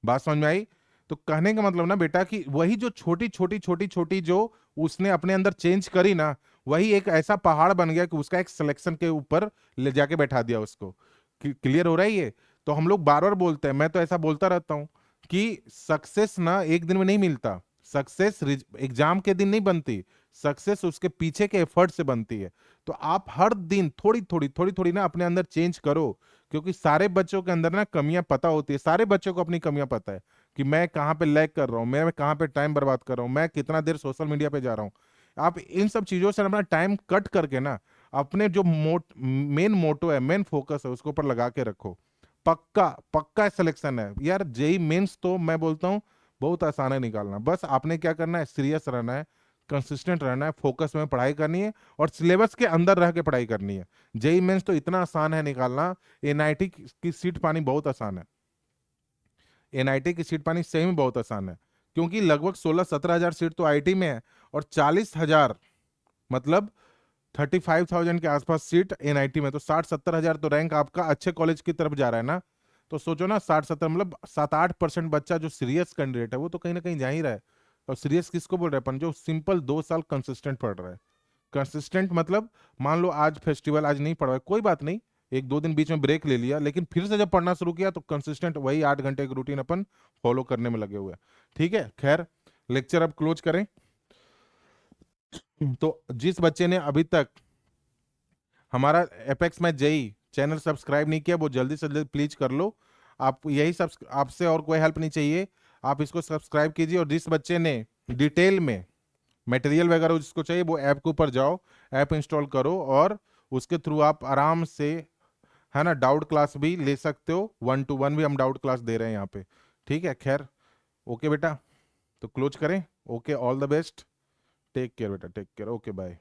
बात समझ में आई। तो कहने का मतलब ना बेटा कि वही जो छोटी छोटी जो उसने अपने अंदर चेंज करी ना, वही एक ऐसा पहाड़ बन गया कि उसका एक सिलेक्शन के ऊपर ले जाके बैठा दिया उसको। क्लियर हो रहा है ये। तो हम लोग बार बार बोलते हैं, मैं तो ऐसा बोलता रहता हूं कि सक्सेस ना एक दिन में नहीं मिलता, सक्सेस एग्जाम के दिन नहीं बनती, सक्सेस उसके पीछे के एफर्ट से बनती है। तो आप हर दिन थोड़ी थोड़ी ना अपने अंदर चेंज करो, क्योंकि सारे बच्चों के अंदर ना कमियां पता होती है, सारे बच्चों को अपनी कमियां पता है कि मैं कहाँ पे लैग कर रहा हूँ, मैं कहाँ पे टाइम बर्बाद कर रहा हूँ, मैं कितना देर सोशल मीडिया पे जा रहा हूँ। आप इन सब चीजों से अपना टाइम कट करके ना अपने जो मेन मोटो है, मेन फोकस है, उसके ऊपर लगा के रखो। पक्का पक्का सिलेक्शन है यार। जेई मेंस तो मैं बोलता हूँ बहुत आसान है निकालना। बस आपने क्या करना है, सीरियस रहना है, कंसिस्टेंट रहना है, फोकस में पढ़ाई करनी है और सिलेबस के अंदर रह के पढ़ाई करनी है। जेई मेंस तो इतना आसान है निकालना, एनआईटी की सीट पानी बहुत आसान है। एनआईटी की सीट पानी सही में बहुत आसान है, क्योंकि लगभग 16-17 हजार सीट तो आईटी में है और 40 हजार, मतलब 35,000 के आसपास सीट एनआईटी में। तो 60-70 हजार तो रैंक आपका अच्छे कॉलेज की तरफ जा रहा है ना। तो सोचो ना, 60-70 मतलब 7-8% बच्चा जो सीरियस कैंडिडेट है वो तो कहीं ना कहीं जा ही रहा है। और सीरियस किसको बोल रहे हैं अपन, जो सिंपल 2 साल कंसिस्टेंट पढ़ रहा है। कंसिस्टेंट मतलब मान लो आज फेस्टिवल आज नहीं पढ़ा है, कोई बात नहीं, 1-2 दिन बीच में ब्रेक ले लिया, लेकिन फिर से जब पढ़ना शुरू किया तो कंसिस्टेंट वही 8 घंटे की रूटीन अपन फॉलो करने में लगे हुए हैं। ठीक है, खैर लेक्चर अब क्लोज करें। तो जिस बच्चे ने अभी तक हमारा Apex match JEE channel subscribe नहीं किया वो जल्दी से जल्दी प्लीज कर लो। आप यही सब, आपसे और कोई हेल्प नहीं चाहिए, आप इसको सब्सक्राइब कीजिए। और जिस बच्चे ने डिटेल में मटेरियल वगैरह जिसको चाहिए वो ऐप के ऊपर जाओ, ऐप इंस्टॉल करो और उसके थ्रू आप आराम से, है ना, डाउट क्लास भी ले सकते हो। 1-to-1 भी हम डाउट क्लास दे रहे हैं यहाँ पे। ठीक है, खैर ओके बेटा, तो क्लोज करें। Okay, all the best, take care बेटा, टेक केयर, ओके बाय।